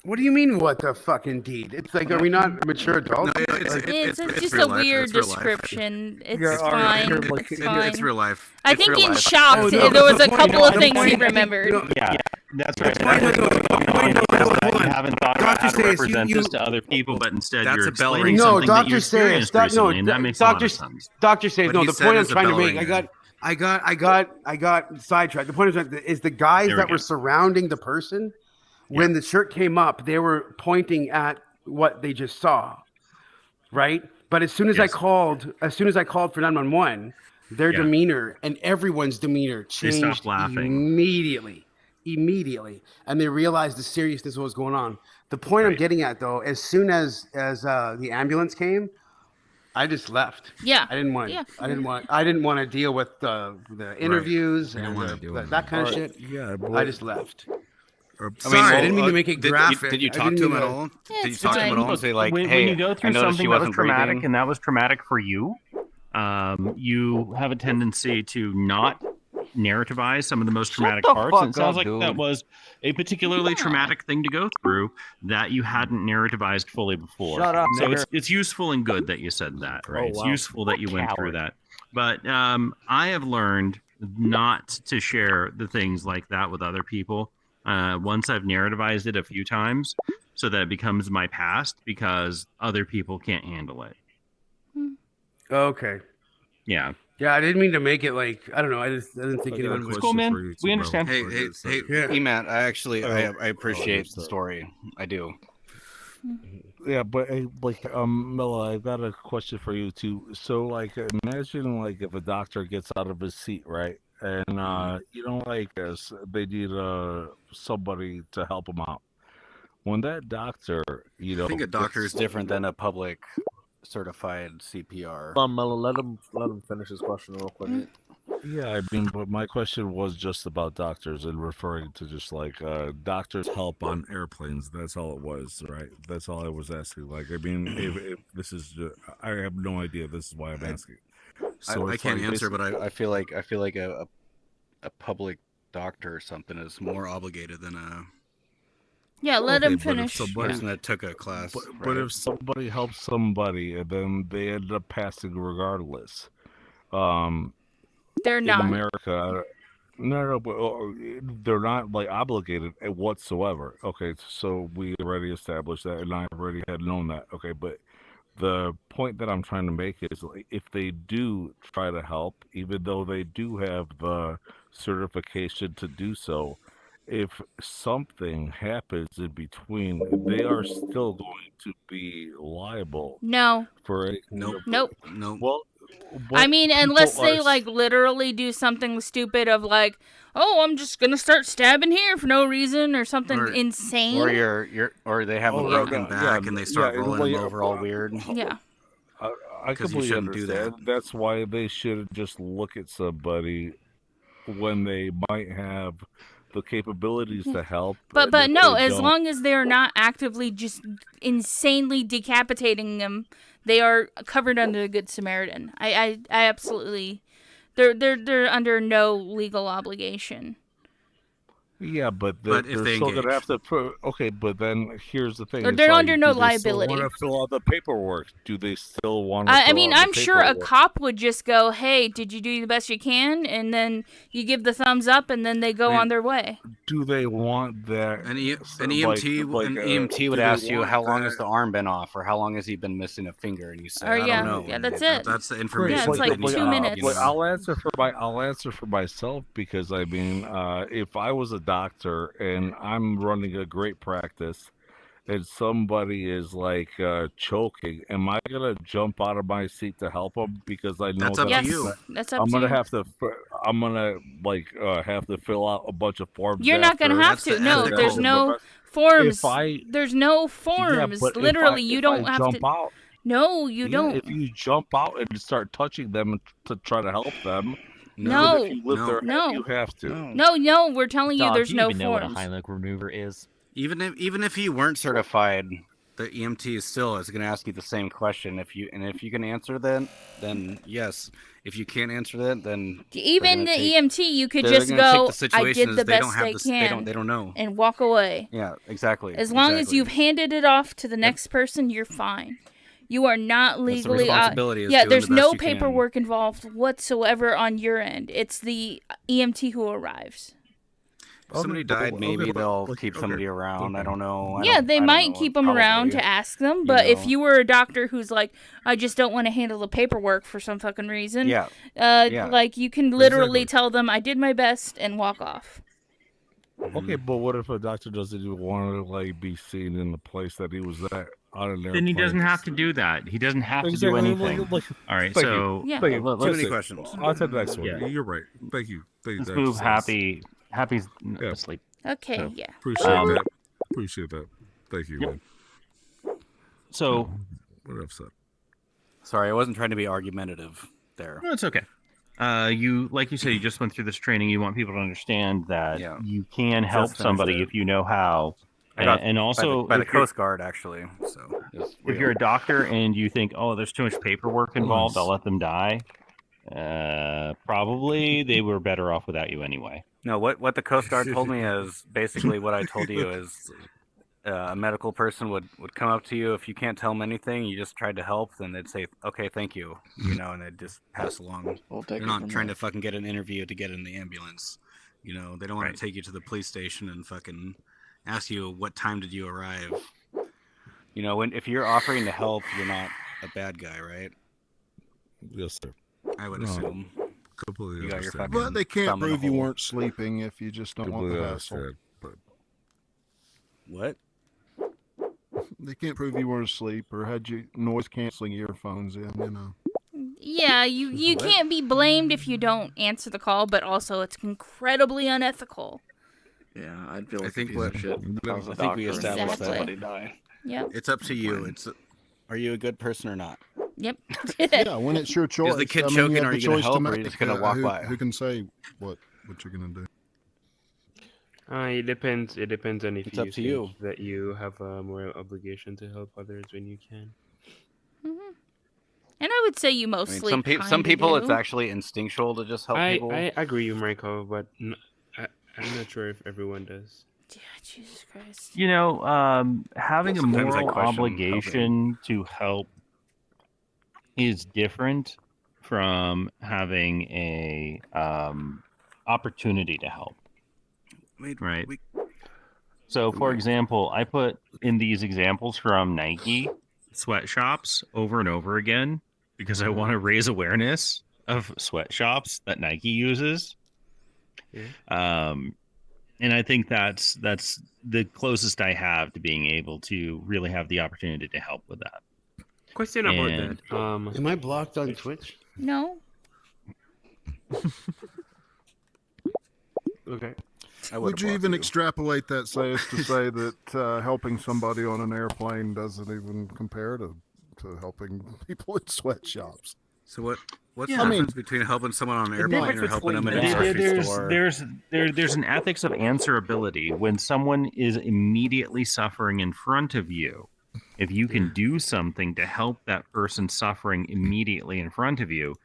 What do you mean? What the fucking deed? It's like, are we not mature adults? It's just real a life. weird It's real life. description. It's Yeah, fine. like, It's fine. It's real life. I It's think real in life. shocked, Oh, no, there was the a point- couple no, of the things point- he remembered. Yeah, that's right. You haven't thought about how to Dr. Sayers, represent you- this to other people, but instead That's you're a bell explaining ring. No, something that you Dr. Sayers. experienced recently, and that makes a lot of sense. Dr. Sayers. What No, he the said point I'm is a trying to bell make. ringer. I got sidetracked. The point is the guys There we that were go. surrounding the person when the shirt came up, they were pointing at what they just saw, right? But as soon as I Yes. called for 911, their Yeah. demeanor and everyone's demeanor They changed stopped laughing. immediately, and they realized the seriousness of what was going on. The point I'm Right. getting at, though, as soon as the ambulance came, I just left. Yeah. I didn't want. Yeah. I didn't want to deal with the interviews You don't and wanna deal with that kind of Alright, shit. yeah, I just left. Sorry, I didn't mean to make it did- graphic. Did you I talk didn't to him mean at to- all? Yeah, Did you it's talk to him at fine. all and say like, when hey, you go I through noticed something she that was wasn't traumatic breathing. and that was traumatic for you, you have a tendency to not narrativize some of the most traumatic the parts. And it fuck sounds up, like that dude. was a particularly traumatic thing to go through that you hadn't narrativized fully before. Shut up, So nigger. it's useful and good that you said that, right? Oh, It's wow. useful that you went through Coward. that. But I have learned not to share the things like that with other people. Once I've narrativized it a few times so that it becomes my past because other people can't handle it. Okay. Yeah. Yeah, I didn't mean to make it like I don't know. I didn't think I got a anyone was. It's cool, man. for you We too, understand. bro. Hey, Yeah. Emat, I actually I Oh, appreciate oh, the yes, story. I do. Yeah, but hey, like Mela, I've got a question for you too. So like imagine like if a doctor gets out of his seat, right? And they need somebody to help him out. When that doctor, I think a doctor is It's different than a public certified CPR. Melo, let him finish his question real quick. Yeah, I mean, but my question was just about doctors and referring to just like doctors help on airplanes. That's all it was, right? That's all I was asking. Like, I mean, if this is, I have no idea. This is why I'm asking. So I it's can't like answer, but I feel like a public doctor or something is more. more obligated than a Yeah, let Okay, him but if finish. somebody- person that took a class. But if somebody helps somebody and then they end up passing regardless, They're in not. America, no, but they're not like obligated whatsoever. Okay, so we already established that, and I already had known that. Okay, but the point that I'm trying to make is like, if they do try to help, even though they do have the certification to do so, if something happens in between, they are still going to be liable No. for a Nope. Nope. Nope. well. I what mean, people unless they are like literally do something stupid of like, oh, I'm just gonna start stabbing here for no reason or something Or- insane. or they have a Oh, broken yeah, back yeah, and they start yeah, rolling well, him yeah, over all weird. Yeah. I 'Cause you completely shouldn't do understand. That's why they should just look at somebody when they might have the capabilities to help. But and if no, they as don't- long as they're not actively just insanely decapitating them, they are covered under the Good Samaritan. I absolutely, they're under no legal obligation. Yeah, but But they're if they still gonna engage. have to put. Okay, but then here's the thing: Or it's they're like, under no do they still liability. want to fill out the paperwork? Do they still want to? I mean, I'm sure a cop would just go, "Hey, did you do the best you can?" And then you give the thumbs up, and then they go on their way. Do they want that? An EMT EMT would ask you how long has the arm been off, or how long has he been missing a finger, and you say, Or, I yeah, don't know. yeah, that's And it. That's the Yeah, information. it's like they need 2 to know, minutes. you know? I'll answer for myself because I mean, if I was a doctor and I'm running a great practice, and somebody is like choking, am I gonna jump out of my seat to help them because I know That's up that to you. That's up I'm to gonna you. have to. I'm gonna have to fill out a bunch of forms. You're not gonna have to. No, there's no forms. There's no forms. but if Literally, I- you if don't I have jump to. out, No, you yeah, don't. If you jump out and start touching them to try to help them, No. even if you lift their No. head, you have to. No, we're telling you Dog, there's do you no even know what a forms. Heimlich maneuver is? Even if you weren't certified, the EMT still is going to ask you the same question. If you can answer that, then yes. If you can't answer that, then Even the EMT, you could they're just gonna take go, the I situation did as the they don't best have I this- can. they don't know. And walk away. Yeah, exactly. As long as exactly. you've handed it off to the next person, you're fine. You are not the legally responsibility is yeah, doing there's the best no you can. paperwork involved whatsoever on your end. It's the EMT who arrives. If somebody died, maybe they'll keep somebody around. I don't know. Yeah, they might keep them around to ask them, but if know. you were a doctor who's like, I just don't want to handle the paperwork for some fucking reason, Yeah. Yeah. like you can literally Exactly. tell them, I did my best and walk off. Okay, but what if a doctor doesn't even want to like be seen in the place that he was at on an airplane? Then he doesn't have to do that. He doesn't have to do Exactly, anything. like- All right, thank so you. Thank you. let's That's many it. questions. I'll take the next one. Yeah. You're right. Thank you. Let's move Happy's asleep. Okay, yeah. Appreciate that. Appreciate that. Thank you, man. So, what I've said. Sorry, I wasn't trying to be argumentative there. No, it's okay. You, like you said, you just went through this training. You want people to understand that you can help Just somebody understand. if you know how. I got And also, by the if you're- Coast Guard actually. So if you're a doctor and you think, oh, there's too much paperwork involved, I'll let them die. Probably they were better off without you anyway. No, what the Coast Guard told me is basically what I told you is a medical person would come up to you. If you can't tell them anything, you just tried to help, then they'd say, okay, thank you, and they'd just pass along. They're not trying to fucking get an interview to get in the ambulance. They don't want to take you to the police station and fucking ask you what time did you arrive. If you're offering to help, you're not a bad guy, right? Yes, sir. I would No, assume. Completely You got your understand. fucking But they can't thumb in a prove you hole. weren't sleeping if you just don't want Completely the hassle. understand. But What? They can't prove you weren't asleep or had you noise canceling earphones in. Yeah, you can't be blamed if you don't answer the call, but also it's incredibly unethical. Yeah, I'd feel I like think a piece what of shit. if I was a I think we doctor and established Exactly. somebody die. Yep. It's up to you. Are you a good person or not? Yep. Yeah, when it's your choice. Is the kid I mean, choking, you have are the you gonna choice help, or make, are you just gonna walk who, by? Who can say what you're gonna do? It depends. It depends on if It's you up to think you. that you have a moral obligation to help others when you can. And I would say you I mean, mostly some kinda people it's do. actually instinctual to just help people. I agree with Michael, but I'm not sure if everyone does. Yeah, Jesus Christ. Having a Sometimes I moral question obligation to help is different from having a opportunity to help. Right. So, for example, I put in these examples from Nike sweatshops over and over again because I want to raise awareness of sweatshops that Nike uses. And I think that's the closest I have to being able to really have the opportunity to help with that. Question about And- that. Am I blocked on Twitch? No. Okay. Would you even extrapolate that, say, as to say that helping somebody on an airplane doesn't even compare to helping people in sweatshops? So what's Yeah. the I mean, difference between helping someone on an the airplane difference or helping them in a between grocery store? There's an ethics of answerability when someone is immediately suffering in front of you. If you can do something to help that person suffering immediately in front of you,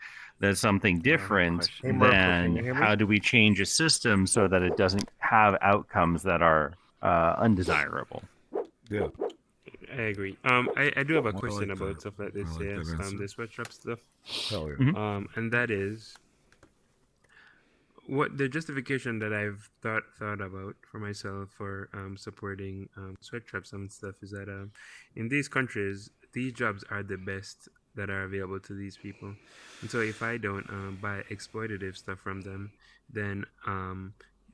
that's something different Hey, Marco, can than you hear me? how do we change a system so that it doesn't have outcomes that are undesirable. Yeah. I agree. I do have a I question like about that. stuff like this, I like yes, that answer. the sweatshop stuff. Hell yeah. Mhm. And that is what the justification that I've thought about for myself for supporting sweatshops and stuff is that in these countries these jobs are the best that are available to these people, and so if I don't buy exploitative stuff from them, then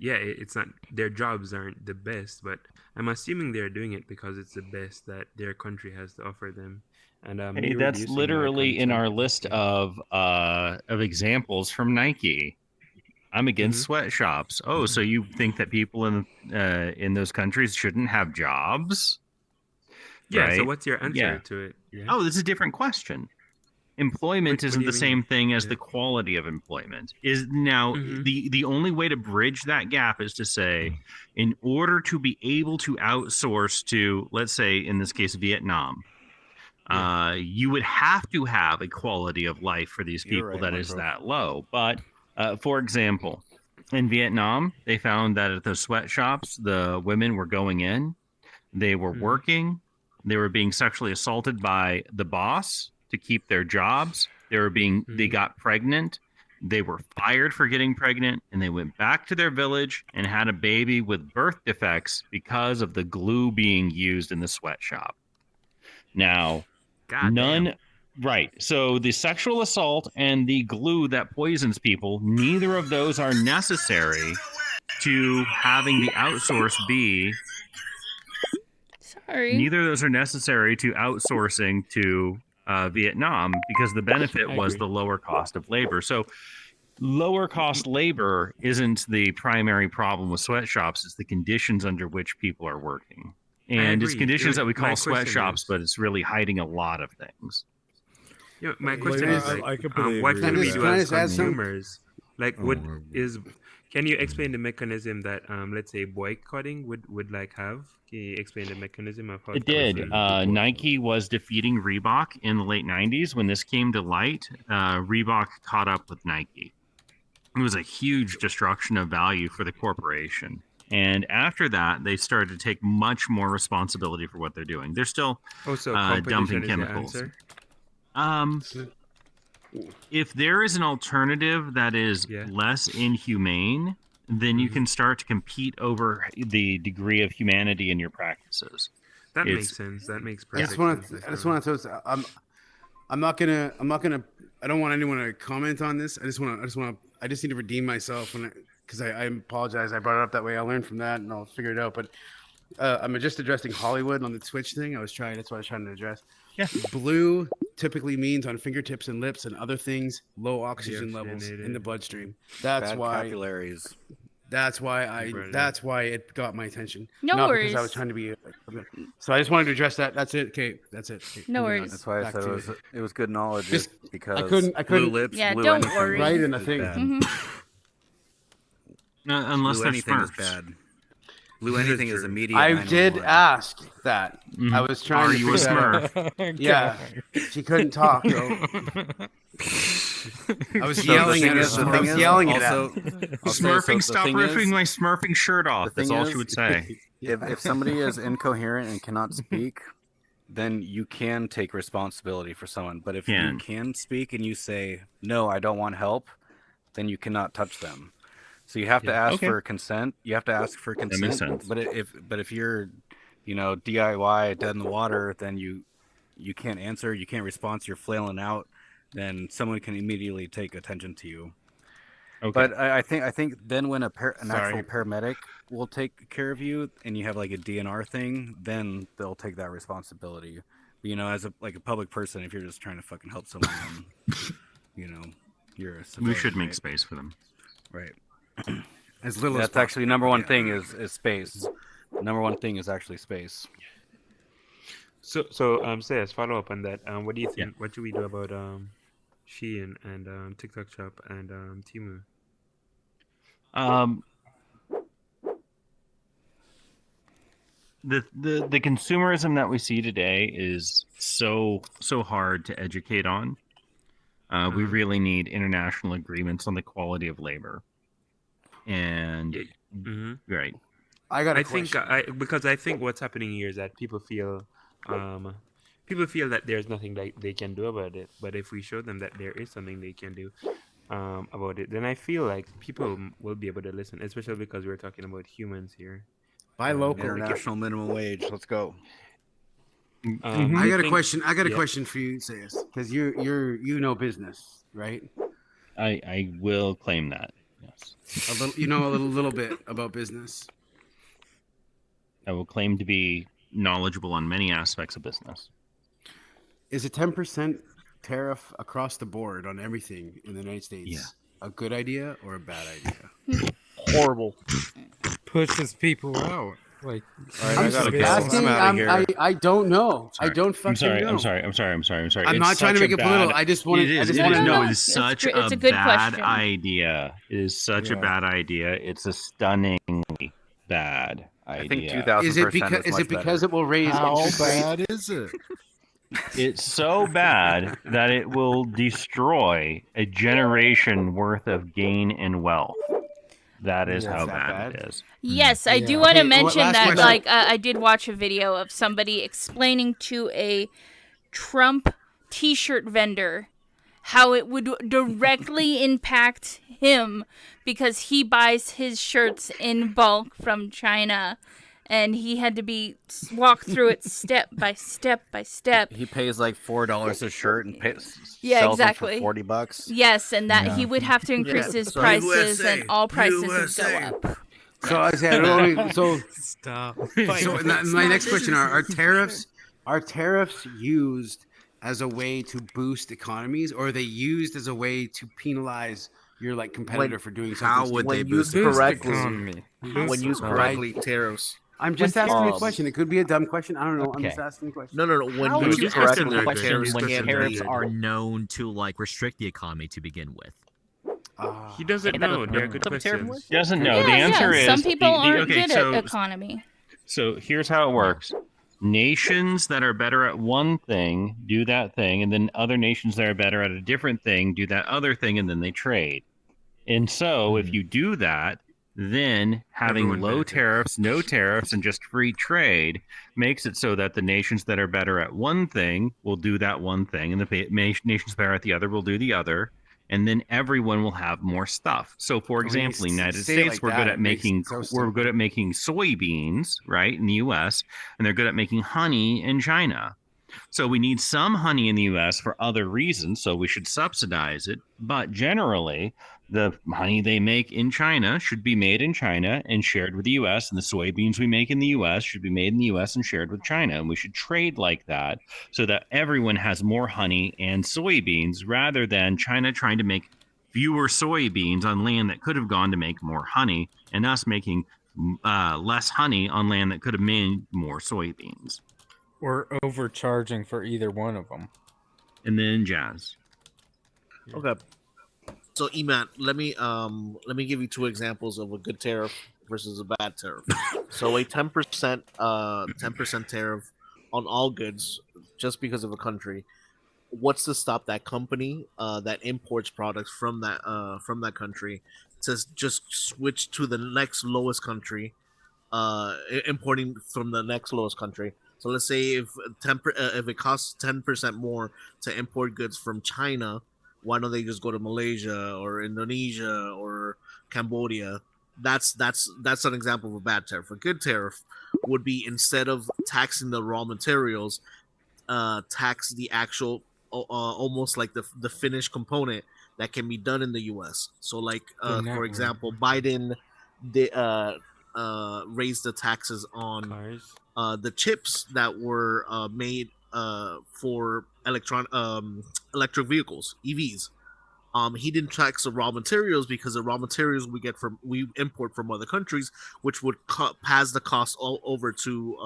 yeah, it's not their jobs aren't the best, but I'm assuming they're doing it because it's the best that their country has to offer them. And Hey, me that's reducing my literally in content- our list of examples from Nike. I'm against sweatshops. Oh, so you think that people in those countries shouldn't have jobs? Yeah, so Right? what's your answer Yeah. to it? Yeah. Oh, this is a different question. Employment What isn't do you the mean? same thing as the quality of employment. Is now the only way to bridge that gap is to say, in order to be able to outsource to, let's say, in this case, Vietnam, you would have to have a quality of life for these You're people right, that is Marco. that low. But for example, in Vietnam, they found that at the sweatshops, the women were going in, they were working, they were being sexually assaulted by the boss to keep their jobs. They got pregnant. They were fired for getting pregnant, and they went back to their village and had a baby with birth defects because of the glue being used in the sweatshop. Now, right. So the sexual assault and the glue that poisons people, neither of those are necessary to having the outsource be. Sorry. Neither of those are necessary to outsourcing to Vietnam because the benefit I was agree. the lower cost of labor. So lower cost labor isn't the primary problem with sweatshops. It's the conditions under which people are working. And it's agree. conditions that we My call question sweatshops, is- but it's really hiding a lot of things. Yeah, my Like, question is I like, completely what agree can with we that. do Can I as just add some- consumers? Like, Oh, would my- is can you explain the mechanism that let's say boycotting would like have? Can you explain the mechanism of how It that would did. be? Nike was defeating Reebok in the late 90s. When this came to light, Reebok caught up with Nike. It was a huge destruction of value for the corporation. And after that, they started to take much more responsibility for what they're doing. They're still Also, dumping competition is the chemicals. answer. If there is an alternative that is less inhumane, then you can start to compete over the degree of humanity in your practices. That It's- makes sense. That makes I perfect just want sense. to. I just want to. I'm not gonna. I don't want anyone to comment on this. I just need to redeem myself because I apologize. I brought it up that way. I'll learn from that and I'll figure it out. But I'm just addressing Hollywood on the Twitch thing. That's what I was trying to address. Yeah. Blue typically means on fingertips and lips and other things low oxygen levels in the bloodstream. That's Bad why. capillaries. That's why Right. That's why it got my attention. No Not worries. because I was trying to be. So I just wanted to address that. That's it. Okay. That's it. Okay, No moving on. worries. That's why I Back said to it was good knowledge. Just- because I couldn't. blue lips, Yeah, blue don't anything worry. Right in the is thing. bad. Unless Blue they're anything is Smurfs. bad. Blue anything is immediate. I 911. did ask that. Mhm. I was trying Are to you a figure that out. Smurf? Yeah, she couldn't talk. Though. I was yelling at her. I was yelling at her. Smurfing, stop ripping my smurfing shirt off. That's all she would say. If somebody is incoherent and cannot speak, then you can take responsibility for someone. But if you can speak and you say, no, I don't want help, then you cannot touch them. So you have to ask for consent. You have to ask for consent. makes sense. But if you're, DIY dead in the water, then you can't answer, you can't respond, so you're flailing out, then someone can immediately take attention to you. Okay. But I think then when an Sorry. actual paramedic will take care of you and you have like a DNR thing, then they'll take that responsibility. But, as a public person, if you're just trying to fucking help someone, you're a We civilian, should make right? space for them. Right. As little as That's actually number one thing is space. Number one thing is actually space. So Sayas, follow up on that. What do you think? What should we do about Shein and TikTok Shop and Temu? The consumerism that we see today is so hard to educate on. We really need international agreements on the quality of labor. And right. I think because I think what's happening here is that people feel that there's nothing that they can do about it. But if we show them that there is something they can do about it, then I feel like people will be able to listen, especially because we're talking about humans here. Buy local. International minimum wage. Let's go. I got a question. I got a question for you, Sayus, because you know business, right? I will claim that. Yes. A little, you know a little bit about business. I will claim to be knowledgeable on many aspects of business. Is a 10% tariff across the board on everything in the United States a good idea or a bad idea? Horrible. Pushes people out. Like, I'm asking. I don't know. I don't fucking know. I'm sorry. I'm not trying to make it political. I just want to. It is such a bad idea. It is such a bad idea. It's a stunningly bad idea. I think 2,000%. Is it because it will raise? How bad is it? It's so bad that it will destroy a generation worth of gain and wealth. That is how bad it is. Yes, I do want to mention that. Like, I did watch a video of somebody explaining to a Trump T-shirt vendor how it would directly impact him because he buys his shirts in bulk from China, and he had to walk through it step by step by step. He pays like $4 a shirt and Yeah, sells exactly. them for $40. Yes, and that he would have to increase his prices, and all prices would go up. So I said, stop. So my next question: Are tariffs used as a way to boost economies, or are they used as a way to penalize your competitor for doing something? How would they boost the economy? When used correctly, tariffs. I'm just asking a question. It could be a dumb question. I don't know. I'm just asking a question. No. When How used would you correctly, answer the question tariffs when can tariffs be- are known to restrict the economy to begin with? He doesn't know. They're good questions. He doesn't know. The answer is some people aren't good so, at economy. So here's how it works. Nations that are better at one thing do that thing, and then other nations that are better at a different thing do that other thing, and then they trade. And so if you do that, then having low tariffs, no tariffs, and just free trade makes it so that the nations that are better at one thing will do that one thing, and the nations better at the other will do the other, and then everyone will have more stuff. So, for example, in the United States, we're good at making soybeans, right, in the U.S., and they're good at making honey in China. So we need some honey in the U.S. for other reasons, so we should subsidize it. But generally, the honey they make in China should be made in China and shared with the U.S., and the soybeans we make in the U.S. should be made in the U.S. and shared with China. And we should trade like that so that everyone has more honey and soybeans rather than China trying to make fewer soybeans on land that could have gone to make more honey and us making less honey on land that could have made more soybeans. Or overcharging for either one of them. And then Jazz. Okay. So Emat, let me give you two examples of a good tariff versus a bad tariff. So a 10% tariff on all goods just because of a country. What's to stop that company that imports products from that country to just switch to the next lowest country, importing from the next lowest country? So let's say if it costs 10% more to import goods from China, why don't they just go to Malaysia or Indonesia or Cambodia? That's an example of a bad tariff. A good tariff would be, instead of taxing the raw materials, tax the actual almost like the finished component that can be done in the U.S. So for example, Biden raised the taxes on the chips that were made for electric vehicles, EVs. He didn't tax the raw materials because the raw materials we import from other countries, which would pass the cost all over to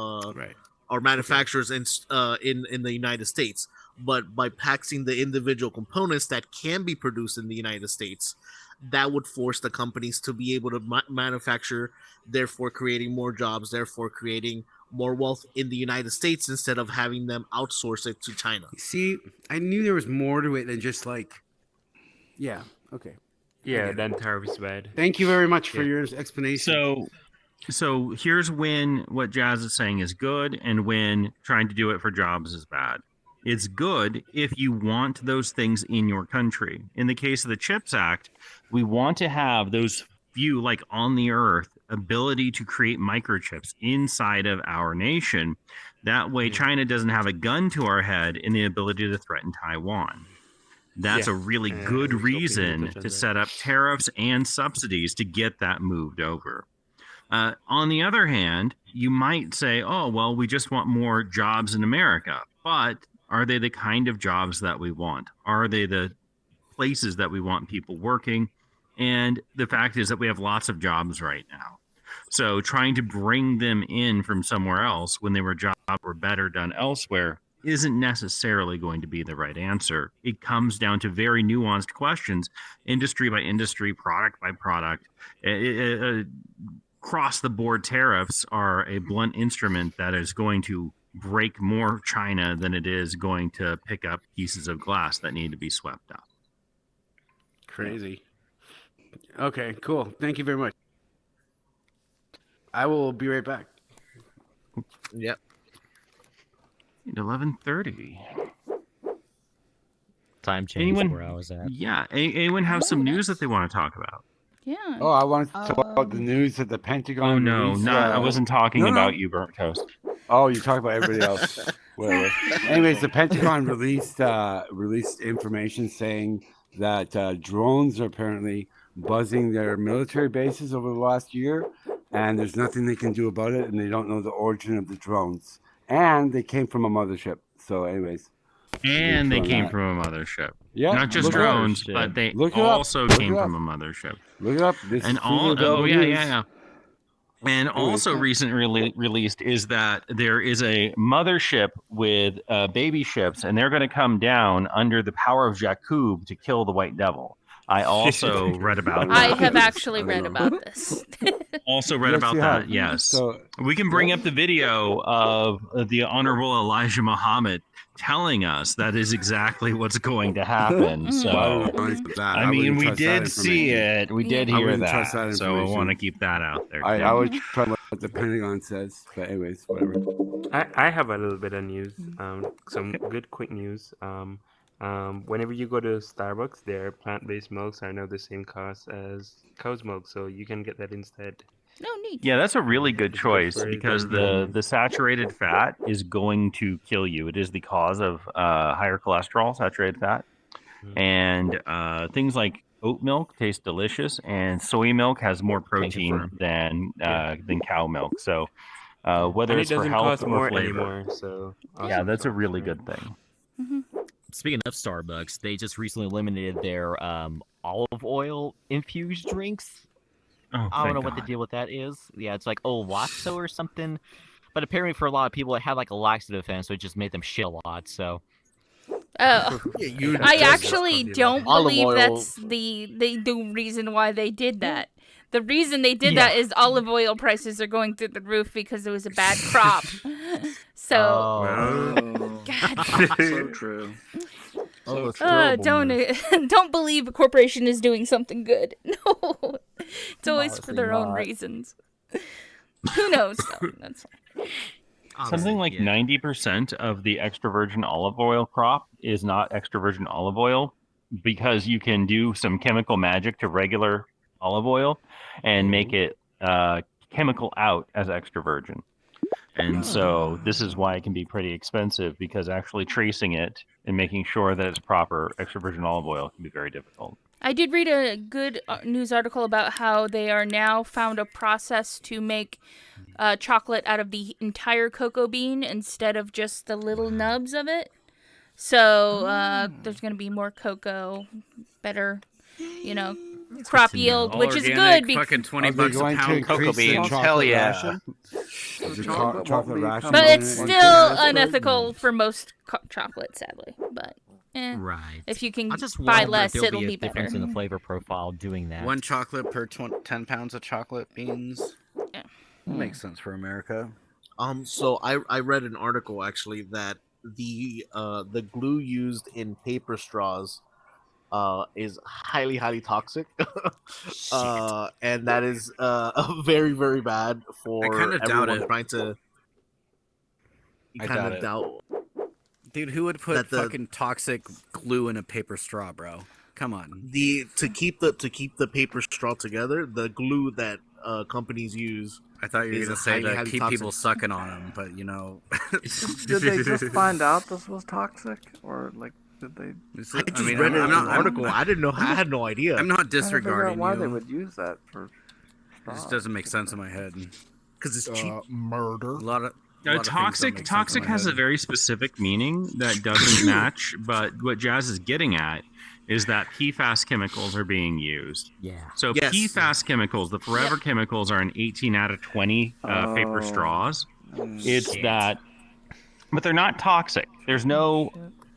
our manufacturers in the United States. But by taxing the individual components that can be produced in the United States, that would force the companies to be able to manufacture, therefore creating more jobs, therefore creating more wealth in the United States instead of having them outsource it to China. See, I knew there was more to it than just Yeah. Okay. Yeah, then tariffs bad. Thank you very much for Yeah. your explanation. So here's when what Jazz is saying is good and when trying to do it for jobs is bad. It's good if you want those things in your country. In the case of the CHIPS Act, we want to have those few, like on the earth, ability to create microchips inside of our nation. That way, China doesn't have a gun to our head in the ability to threaten Taiwan. That's a really good reason to set up tariffs and subsidies to get that moved over. On the other hand, you might say, oh, well, we just want more jobs in America. But are they the kind of jobs that we want? Are they the places that we want people working? And the fact is that we have lots of jobs right now. So trying to bring them in from somewhere else when they were jobs were better done elsewhere isn't necessarily going to be the right answer. It comes down to very nuanced questions, industry by industry, product by product. Across the board tariffs are a blunt instrument that is going to break more China than it is going to pick up pieces of glass that need to be swept up. Crazy. Okay, cool. Thank you very much. I will be right back. Yep. 11:30. Time change Anyone? where I was at. Yeah. Anyone have some news that they want to talk about? Yeah. Oh, I wanted to talk about the news that the Pentagon. Oh no, released, I wasn't talking no, no. about you, Burnt Toast. Oh, you talk about everybody else. Whatever. Anyways, the Pentagon released information saying that drones are apparently buzzing their military bases over the last year, and there's nothing they can do about it, and they don't know the origin of the drones, and they came from a mothership. So, anyways. And they came from a mothership. Yeah, Not just look it up. drones, but they Look it up. also Look came it up. from a mothership. Look it up. This And is freely available news. And also recently released is that there is a mothership with baby ships, and they're going to come down under the power of Jakub to kill the White Devil. I also read about that. I have actually read about this. Also read Yes, about you that, have. yes. So- we can bring up the video of the Honorable Elijah Muhammad telling us that is exactly what's going to happen. So, I mean, we did see it. We did I hear wouldn't trust that. that So I information. want to keep that out there. I would try what the Pentagon says, but anyways, whatever. I have a little bit of news. Some good quick news. Whenever you go to Starbucks, their plant-based milks are now the same cost as cow's milk, so you can get that instead. No need. Yeah, that's a really good choice very because good. the saturated fat is going to kill you. It is the cause of higher cholesterol, saturated fat, and things like oat milk taste delicious, and soy milk has more protein than cow milk. So whether And it it's for doesn't health cost or more flavor, anymore, so yeah, awesome that's a stuff. really good thing. Speaking of Starbucks, they just recently eliminated their olive oil infused drinks. Oh, I don't thank know what the God. deal with that is. Yeah, it's like Olaxo or something. But apparently for a lot of people, it had like a laxative effect, so it just made them shit a lot. So. Oh, you I just- actually don't Olive believe oil- that's the reason why they did that. The reason they did that is olive oil prices are going through the roof because it was a bad crop. So, God. So true. Oh, that's terrible, don't believe a corporation is doing something good. No, it's always for Honestly their own not. reasons. Who knows? Though? That's Something like 90% of the extra virgin olive oil crop is not extra virgin olive oil because you can do some chemical magic to regular olive oil and make it chemical out as extra virgin. And so this is why it can be pretty expensive because actually tracing it and making sure that it's proper extra virgin olive oil can be very difficult. I did read a good news article about how they are now found a process to make chocolate out of the entire cocoa bean instead of just the little nubs of it. So there's going to be more cocoa, better, crop yield, which is good. Fucking $20 Are they a going to pound increase cocoa the beans. chocolate Hell yeah. ration? Is the chocolate ration But going it's to still increase? unethical for most chocolate, sadly. But Right. if you can I just buy wonder less, if there'll it'll be a be better. difference in the flavor profile doing that. 1 chocolate per 10 pounds of chocolate beans. Yeah. Makes sense for America. So I read an article actually that the glue used in paper straws is highly toxic, and that is very very bad for kinda doubt everyone it. trying to. I kind doubt of it. doubt. Dude, who would put That the- fucking toxic glue in a paper straw, bro? Come on. To keep the paper straw together, the glue that companies use. I thought you were is gonna say to highly keep toxic. people sucking on them, but you know. Did they just find out this was toxic, or like did they? I just read it in an article. I didn't know. I had no idea. I'm not Trying to figure out disregarding why you. they would use that for. It just doesn't make sense in my head. Because it's cheap. Murder. A lot of things don't Toxic make sense in my has a head. very specific meaning that doesn't match, but what Jazz is getting at is that PFAS chemicals are being used. Yeah. So Yes. PFAS chemicals, the forever chemicals, are in 18 out of 20 paper straws. It's that, but they're not toxic. There's no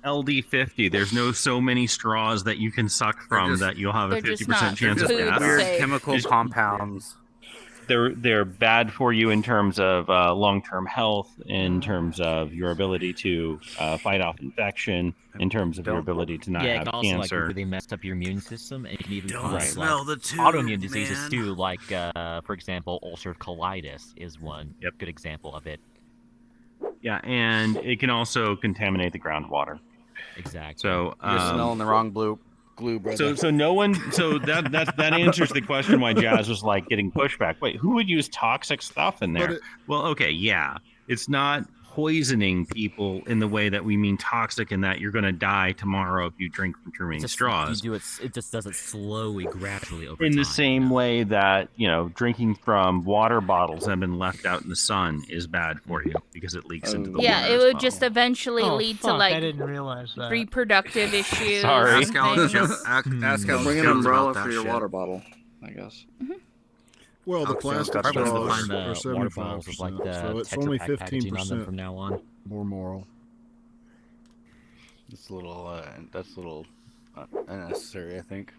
LD50. There's no so many straws that you can suck from just- that you'll have a they're just 50% not chance of food death. Weird safe. chemical Just- compounds. They're bad for you in terms of long-term health, in terms of your ability to fight off infection, in terms of your ability to not Yeah, it have can also like cancer. really mess up your immune system, and it can even Don't cause smell like, the tube, autoimmune diseases man. too. Like, for example, ulcerative colitis is one good example of it. Yeah, and it can also contaminate the groundwater. Exactly. So You're smelling the wrong glue, brother. So no one. So that answers the question why Jazz was like getting pushback. Wait, who would use toxic stuff in there? Well, okay, yeah, it's not poisoning people in the way that we mean toxic, in that you're going to die tomorrow if you drink from too many Just, straws. You do it. It just does it slowly, gradually over In time. the same way that drinking from water bottles that have been left out in the sun is bad for you because it leaks into the Yeah, water. it as would well. just eventually Oh, lead fuck, to like I didn't realize that. reproductive issues. Sorry. and things. Ask Alex Bring an Jones umbrella about for that your shit. water bottle, I guess. Well, the Alex Jones plastic got Probably straws. just straws find are the water bottles with like 75%, the so it's Tetra only Pak packaging on them 15% from now on. more moral. That's a little unnecessary, I think.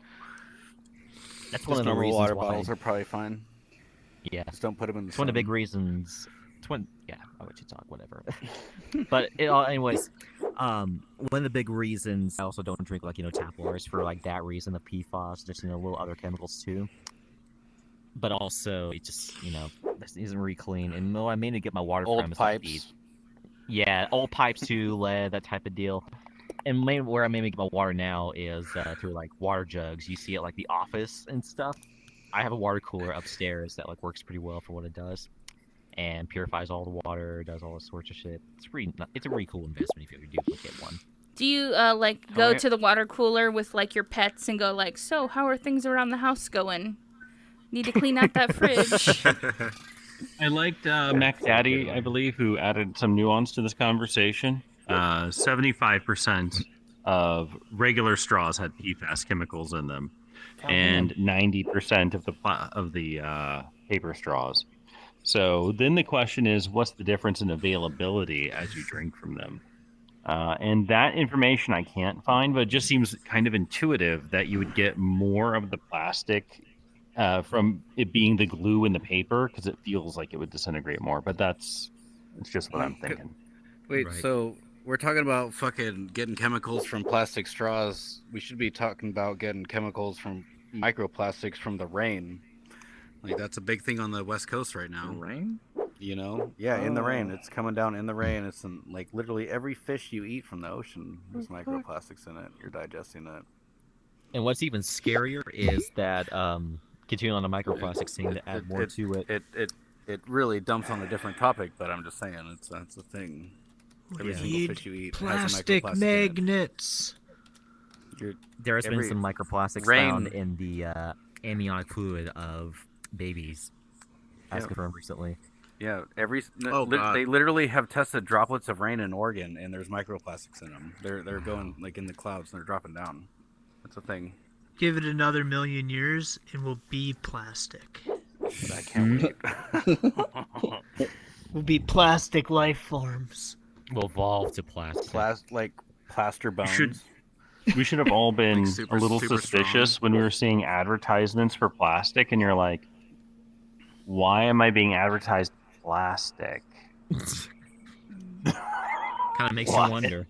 That's Just one of the normal reasons water why. bottles are probably fine. Yeah. Just don't put them in the It's one of the big sun. reasons. I'll let you talk, whatever. But anyways, one of the big reasons I also don't drink tap water is for like that reason, the PFAS, just little other chemicals too. But also, it just this isn't really clean. And I mainly get my water Old from is pipes. Like yeah, old pipes too, lead, that type of deal. And where I mainly get my water now is through like water jugs. You see it like the office and stuff. I have a water cooler upstairs that like works pretty well for what it does, and purifies all the water, does all this sorts of shit. It's a really cool investment if you ever do look at one. Do you go yeah. to the water cooler with like your pets and go like, so how are things around the house going? Need to clean out that fridge. I liked Mac Daddy, I believe, who added some nuance to this conversation. 75% of regular straws had PFAS chemicals in them, and 90% of the paper straws. So then the question is, what's the difference in availability as you drink from them? And that information I can't find, but it just seems kind of intuitive that you would get more of the plastic from it being the glue in the paper, because it feels like it would disintegrate more. But it's just what I'm thinking. Wait, Right. so we're talking about fucking getting chemicals from plastic straws. We should be talking about getting chemicals from microplastics from the rain. Like that's a big thing on the West Coast right now. Rain? Yeah, in the rain. It's coming down in the rain. It's in, like literally every fish you eat from the ocean. There's microplastics in it. You're digesting it. And what's even scarier is that continuing on the microplastics thing to add more to it. It really dumps on a different topic, but I'm just saying that's the thing. Every Yeah. single fish you eat has a Plastic microplastic in it. magnets. There has been every some microplastics rain- found in the amniotic fluid of babies, as Yeah. confirmed recently. Yeah, God. they literally have tested droplets of rain in Oregon, and there's microplastics in them. They're going like in the clouds, and they're dropping down. That's a thing. Give it another million years, and we'll be plastic. But I can't wait. We'll be plastic life forms. Will evolve to plastic. Like plaster bones. We should have all been Like super- a little super suspicious when we were seeing advertisements for plastic, and you're like, why am I being advertised plastic? Kind of makes Why? you wonder.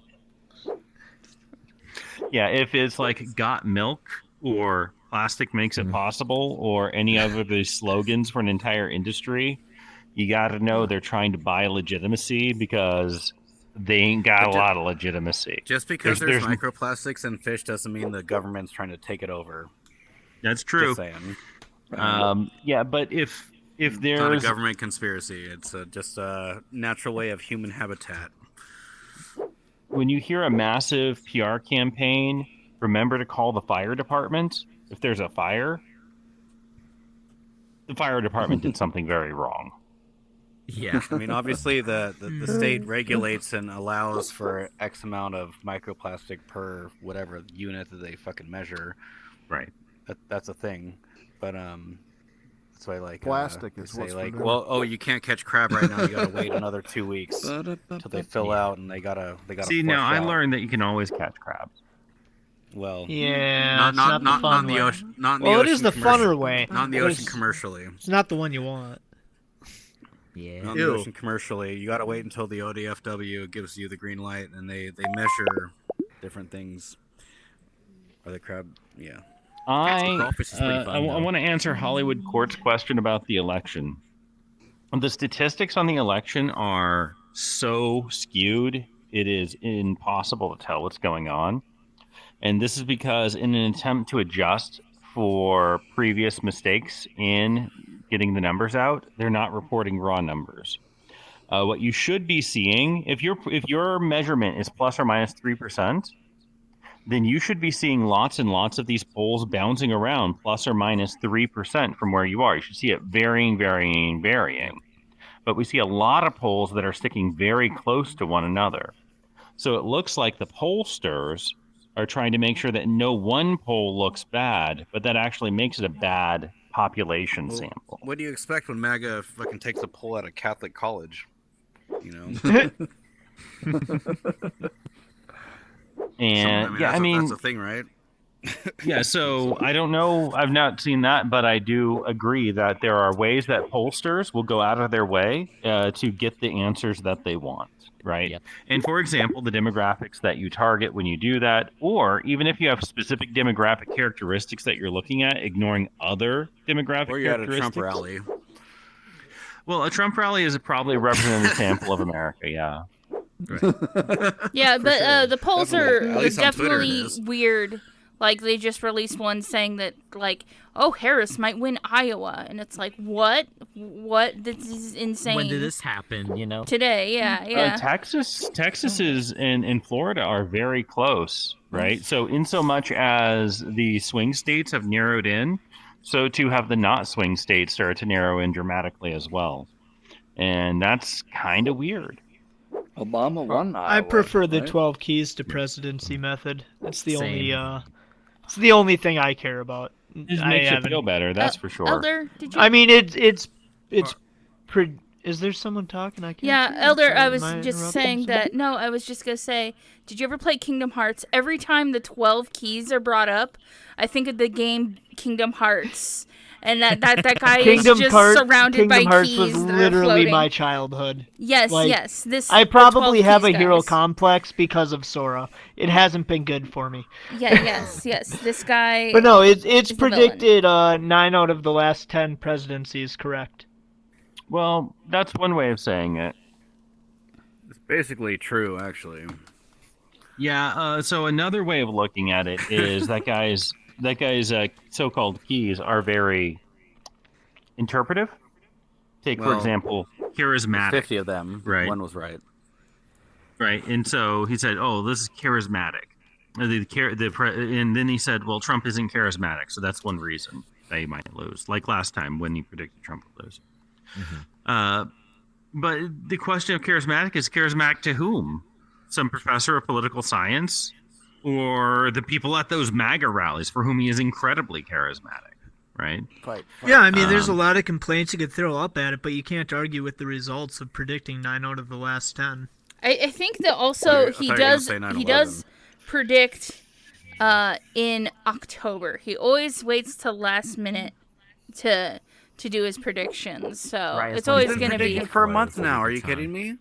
Yeah, if it's like got milk or plastic makes it possible or any other of these slogans for an entire industry, you got to know they're trying to buy legitimacy because they ain't got a lot of legitimacy. Just because there's there's microplastics in fish doesn't mean the government's trying to take it over. That's true. Just saying. Yeah, but if It's there's not a government conspiracy, it's just a natural way of human habitat. when you hear a massive PR campaign, remember to call the fire department if there's a fire. The fire department did something very wrong. Yeah, I mean, obviously the state regulates and allows for X amount of microplastic per whatever unit that they fucking measure. Right. That's a thing, but that's why like Plastic they is say what's like, forbidden. well, oh, you can't catch crab right now. You gotta wait another 2 weeks till they fill out, and they gotta. See, now flush I out. learned that you can always catch crabs. Well, Yeah, it's not the not fun in the way. ocean. Not in Well, the it ocean is the commercial- funner way. Not in the but ocean it's- commercially. It's not the one you want. Yeah. Not in the ocean commercially. You gotta wait until the ODFW gives you the green light, and they measure different things. Or the crab, yeah. Crawfish is pretty fun, I though. want to answer Hollywood Court's question about the election. The statistics on the election are so skewed, it is impossible to tell what's going on. And this is because in an attempt to adjust for previous mistakes in getting the numbers out, they're not reporting raw numbers. What you should be seeing, if your measurement is plus or minus 3%, then you should be seeing lots and lots of these polls bouncing around plus or minus 3% from where you are. You should see it varying. But we see a lot of polls that are sticking very close to one another. So it looks like the pollsters are trying to make sure that no one poll looks bad, but that actually makes it a bad population Well, sample. What do you expect when MAGA fucking takes a poll at a Catholic college? You know. And that's that's a thing, right? Yeah, so I don't know. I've not seen that, but I do agree that there are ways that pollsters will go out of their way to get the answers that they want, right? And for example, the demographics that you target when you do that, or even if you have specific demographic characteristics that you're looking at, ignoring other demographic Or you're at a characteristics. Trump rally. Well, a Trump rally is probably a representative sample of America, yeah. Yeah, but the polls Definitely. At are least on Twitter it definitely is. weird. Like, they just released one saying that, like, oh, Harris might win Iowa. And it's like, what? What? This is insane. When did this happen? You know. Today, yeah. Texas is and Florida are very close, right? So in so much as the swing states have narrowed in, so too have the not swing states started to narrow in dramatically as well. And that's kind of weird. Obama won I Iowa, prefer the right? 12 keys to presidency method. It's the Same. only it's the only thing I care about. It I makes you haven't- feel better, that's for sure. Elder, did you? I mean, it's is there someone talking? I can't. Yeah, see? Elder, Sorry, I was am just interrupting saying somebody? that. No, I was just going to say, did you ever play Kingdom Hearts? Every time the 12 keys are brought up, I think of the game Kingdom Hearts. And that guy is just surrounded by Kingdom Hearts keys was that are literally floating. my childhood. Yes, Like, yes. This I the probably 12 have a keys hero guys. complex because of Sora. It hasn't been good for me. Yeah, yes. This guy. But no, it's is the villain. predicted 9 out of the last 10 presidencies correct. Well, that's one way of saying it. It's basically true, actually. Yeah, so another way of looking at it is that guy's so-called keys are very interpretive. Take, for Well, example, charismatic. 50 of them. Right. One was right. Right, and so he said, "Oh, this is charismatic," and then he said, "Well, Trump isn't charismatic, so that's one reason that he might lose." Like last time when he predicted Trump would lose. But the question of charismatic is charismatic to whom? Some professor of political science, or the people at those MAGA rallies for whom he is incredibly charismatic, right? Yeah, I mean, there's a lot of complaints you could throw up at it, but you can't argue with the results of predicting 9 out of the last 10. I think that also I thought he you were gonna does say 9/11. he does predict in October. He always waits till last minute to do his predictions. So it's always going to be for a month now. Are you kidding me?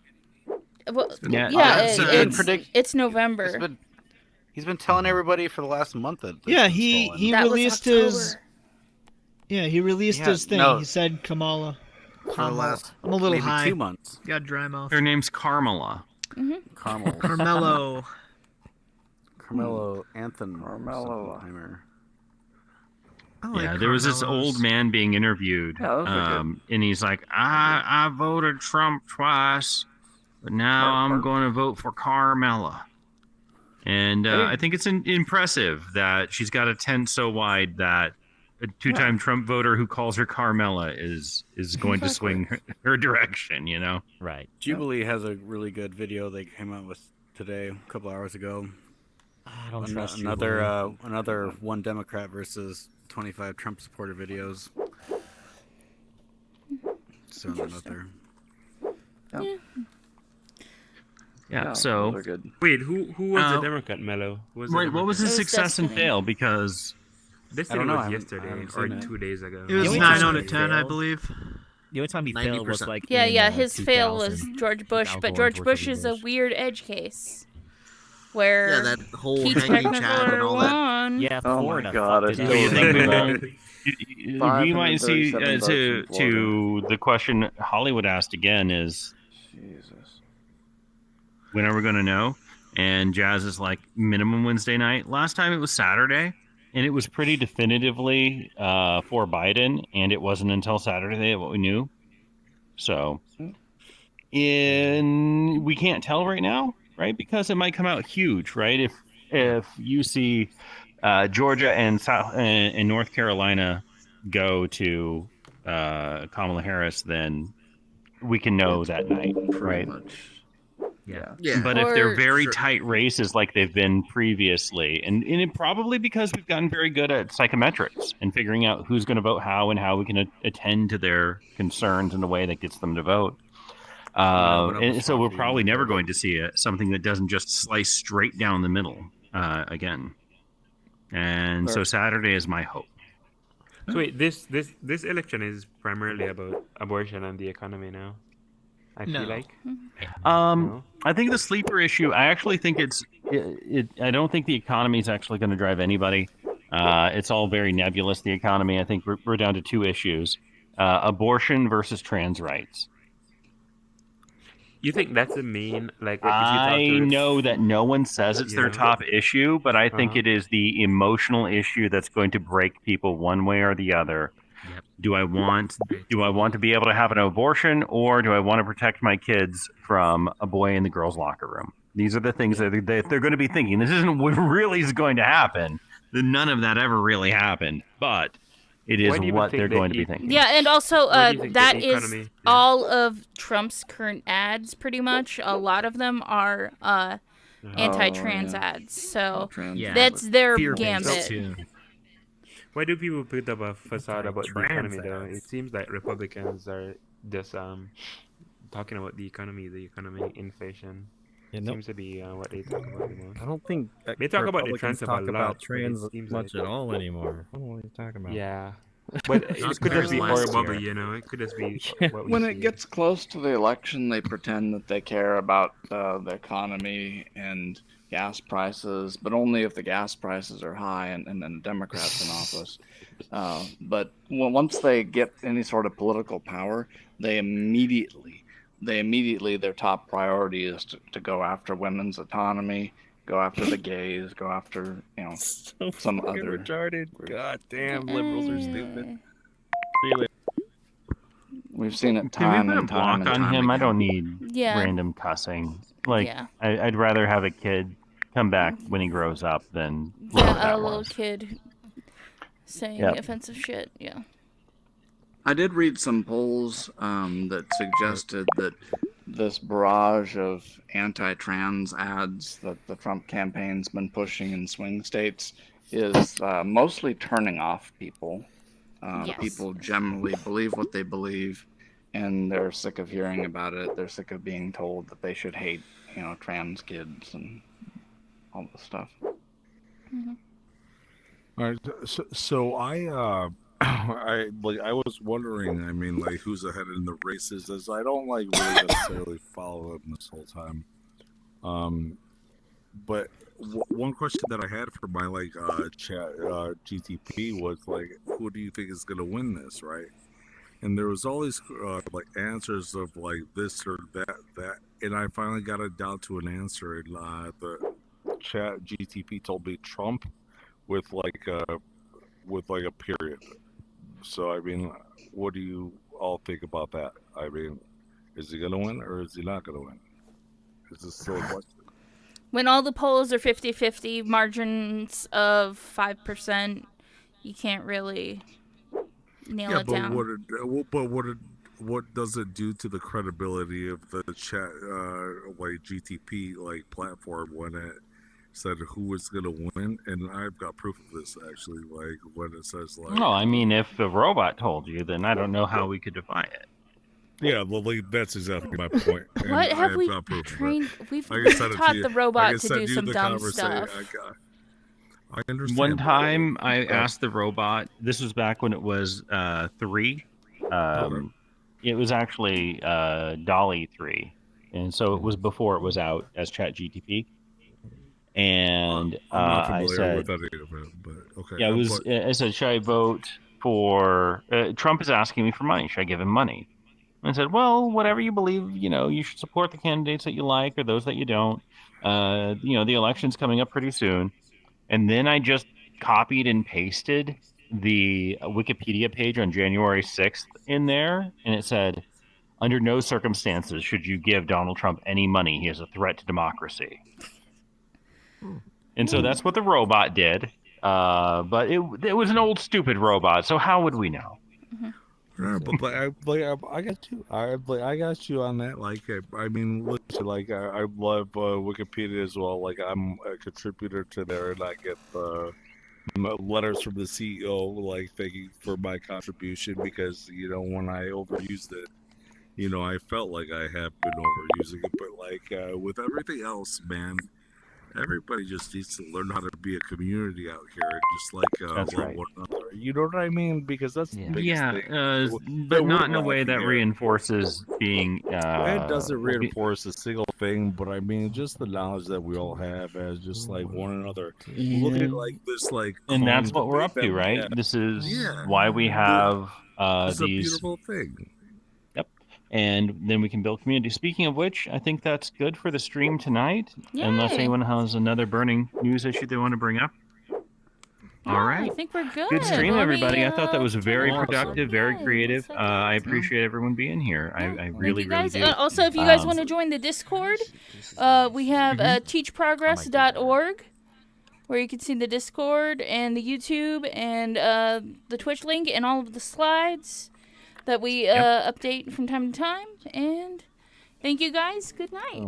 Well, Yeah, yeah, it's, it's November. He's been telling everybody for the last month that. Yeah, he That was released his. October. Yeah, he released Yeah, his thing. no. He said Kamala. For the Kamala. last I'm a little maybe high. 2 months. Got dry mouth. Her name's Carmela. Carmel. Carmelo. Carmelo Anthony. Carmelo. I like Yeah, there was this Carmelos. old man being interviewed, Yeah, those are good. and he's like, I voted Trump twice, but now I'm going to vote for Carmela. And I think it's impressive that she's got a tent so wide that a two-time Trump voter who calls her Carmela is going to swing her direction, you know? Right. Jubilee has a really good video they came out with today, a couple hours ago. I don't trust another one Democrat versus 25 Trump supporter videos. So that out there. Yeah, so those are good. Wait, who was the Democrat, Mello? Who was the Right, what was his Democrat? success and fail? Because Destiny I don't know, I was haven't- I yesterday haven't or seen it. 2 days ago. It was only 9 time out he of 10, I failed- believe. The only time he failed was 90%. like Yeah, in, his fail was 2000. George Bush, Al but Gore George and Bush W. is a Bush. weird edge case. Where Yeah, that whole he hanging technically Chad and all that. won. Yeah, Oh my Florida. God, I fucked it still do you up. think remember that. we might see 537 votes to in Florida. the question Hollywood asked again is Jesus. when are we going to know? And Jazz is like minimum Wednesday night. Last time it was Saturday, and it was pretty definitively for Biden, and it wasn't until Saturday that we knew. So, we can't tell right now, right? Because it might come out huge, right? If you see Georgia and North Carolina go to Kamala Harris, then we can know that night, right? Yeah. But if they're Or- very Sure. tight races like they've been previously, and it probably because we've gotten very good at psychometrics and figuring out who's going to vote how and how we can attend to their concerns in a way that gets them to vote. And so we're probably never going to see something that doesn't just slice straight down the middle again. And so Saturday is my hope. So wait, this election is primarily about abortion and the economy now. I No. feel like. I think the sleeper issue. I actually think I don't think the economy is actually going to drive anybody. It's all very nebulous. The economy. I think we're down to 2 issues: abortion versus trans rights. You think that's the main like? If you I talk to know that no one says it's their Yeah. top issue, but I think Uh-huh. it is the emotional issue that's going to break people one way or the other. Yep. Do I want to be able to have an abortion, or do I want to protect my kids from a boy in the girls' locker room? These are the things that they're going to be thinking. This isn't what really is going to happen. None of that ever really happened, but it is Why do you what think they're that going to be it- thinking. Yeah, and also Where do you think that the is economy- all of Trump's current ads. Pretty much, a lot of them are anti-trans yeah. ads. So Trans Yeah. that's their Fear-based, gambit. too. Why do people put up a facade about the Trans economy though? ads. It seems like Republicans are just talking about the economy, inflation. Yeah, Seems to be what they talk about the most. I don't think They talk about the Republicans trans a talk lot, about but it trans seems much like- at all anymore. I don't know what you're talking about. Yeah, but it could just be last our bubble, year. you know. It could just be what we When see. it gets close to the election, they pretend that they care about the economy and gas prices, but only if the gas prices are high and then the Democrats in office. But once they get any sort of political power, they immediately their top priority is to go after women's autonomy, go after the gays, go after some fucking other retarded. God damn, liberals are stupid. We've seen it Can we time put a and time block and on time him? I again. don't need Yeah. random cussing. Like, Yeah. I'd rather have a kid come back when he grows up than whatever Yeah, a that little was. kid saying Yep. offensive shit. Yeah. I did read some polls that suggested that this barrage of anti-trans ads that the Trump campaign's been pushing in swing states is mostly turning off people. Yes. People generally believe what they believe, and they're sick of hearing about it. They're sick of being told that they should hate, trans kids and all this stuff. All right, so I I was wondering. I mean, like, who's ahead in the races? As I don't really necessarily follow them this whole time. but one question that I had for my chat GTP was like, who do you think is gonna win this, right? And there was all these answers of like this or that, and I finally got it down to an answer. And the chat GTP told me Trump with like a period. So I mean, what do you all think about that? I mean, is he gonna win or is he not gonna win? Is this still a question? When all the polls are 50-50, margins of 5%, you can't really nail it down. What does it do to the credibility of the chat GTP platform when it said who is gonna win? And I've got proof of this actually, like when it says like. No, I mean, if the robot told you, then I don't know how we could defy it. Yeah, well, that's exactly my point. And What have we trained? We've taught the robot to do some dumb stuff. I understand. One time I asked the robot, this was back when it was 3. It was actually Dolly 3. And so it was before it was out as ChatGTP. And I'm not I familiar said, with any of it, but okay. yeah, I said, should I vote for, Trump is asking me for money. Should I give him money? And I said, well, whatever you believe, you should support the candidates that you like or those that you don't. The election's coming up pretty soon. And then I just copied and pasted the Wikipedia page on January 6th in there. And it said, under no circumstances should you give Donald Trump any money. He is a threat to democracy. And so that's what the robot did. But it was an old, stupid robot. So how would we know? Yeah, but I got you. I got you on that. Like, I mean, listen, like I love Wikipedia as well. Like, I'm a contributor to there, and I get letters from the CEO like thanking for my contribution because when I overused it, I felt like I have been overusing it. But like with everything else, man. Everybody just needs to learn how to be a community out here, and just That's love right. one another. You know what I mean? Because that's the biggest thing. But not in a way that reinforces being. It doesn't reinforce a single thing, but I mean, just the knowledge that we all have as just like one another. Look at like this, like, and that's what we're up to, right? This is why we have it's a these. beautiful thing. Yep, and then we can build community. Speaking of which, I think that's good for the stream tonight. Unless Yay. anyone has another burning news issue they want to bring up. All right. I think we're good. Good stream, Let me, everybody. I thought that was very turn it off. productive, very creative. I appreciate everyone being here. I really, Thank you guys. really do. Also, if you guys want to join the Discord, we have teachprogress.org, where you can see the Discord and the YouTube and the Twitch link and all of the slides that we update from time to time. And thank you guys. Good night.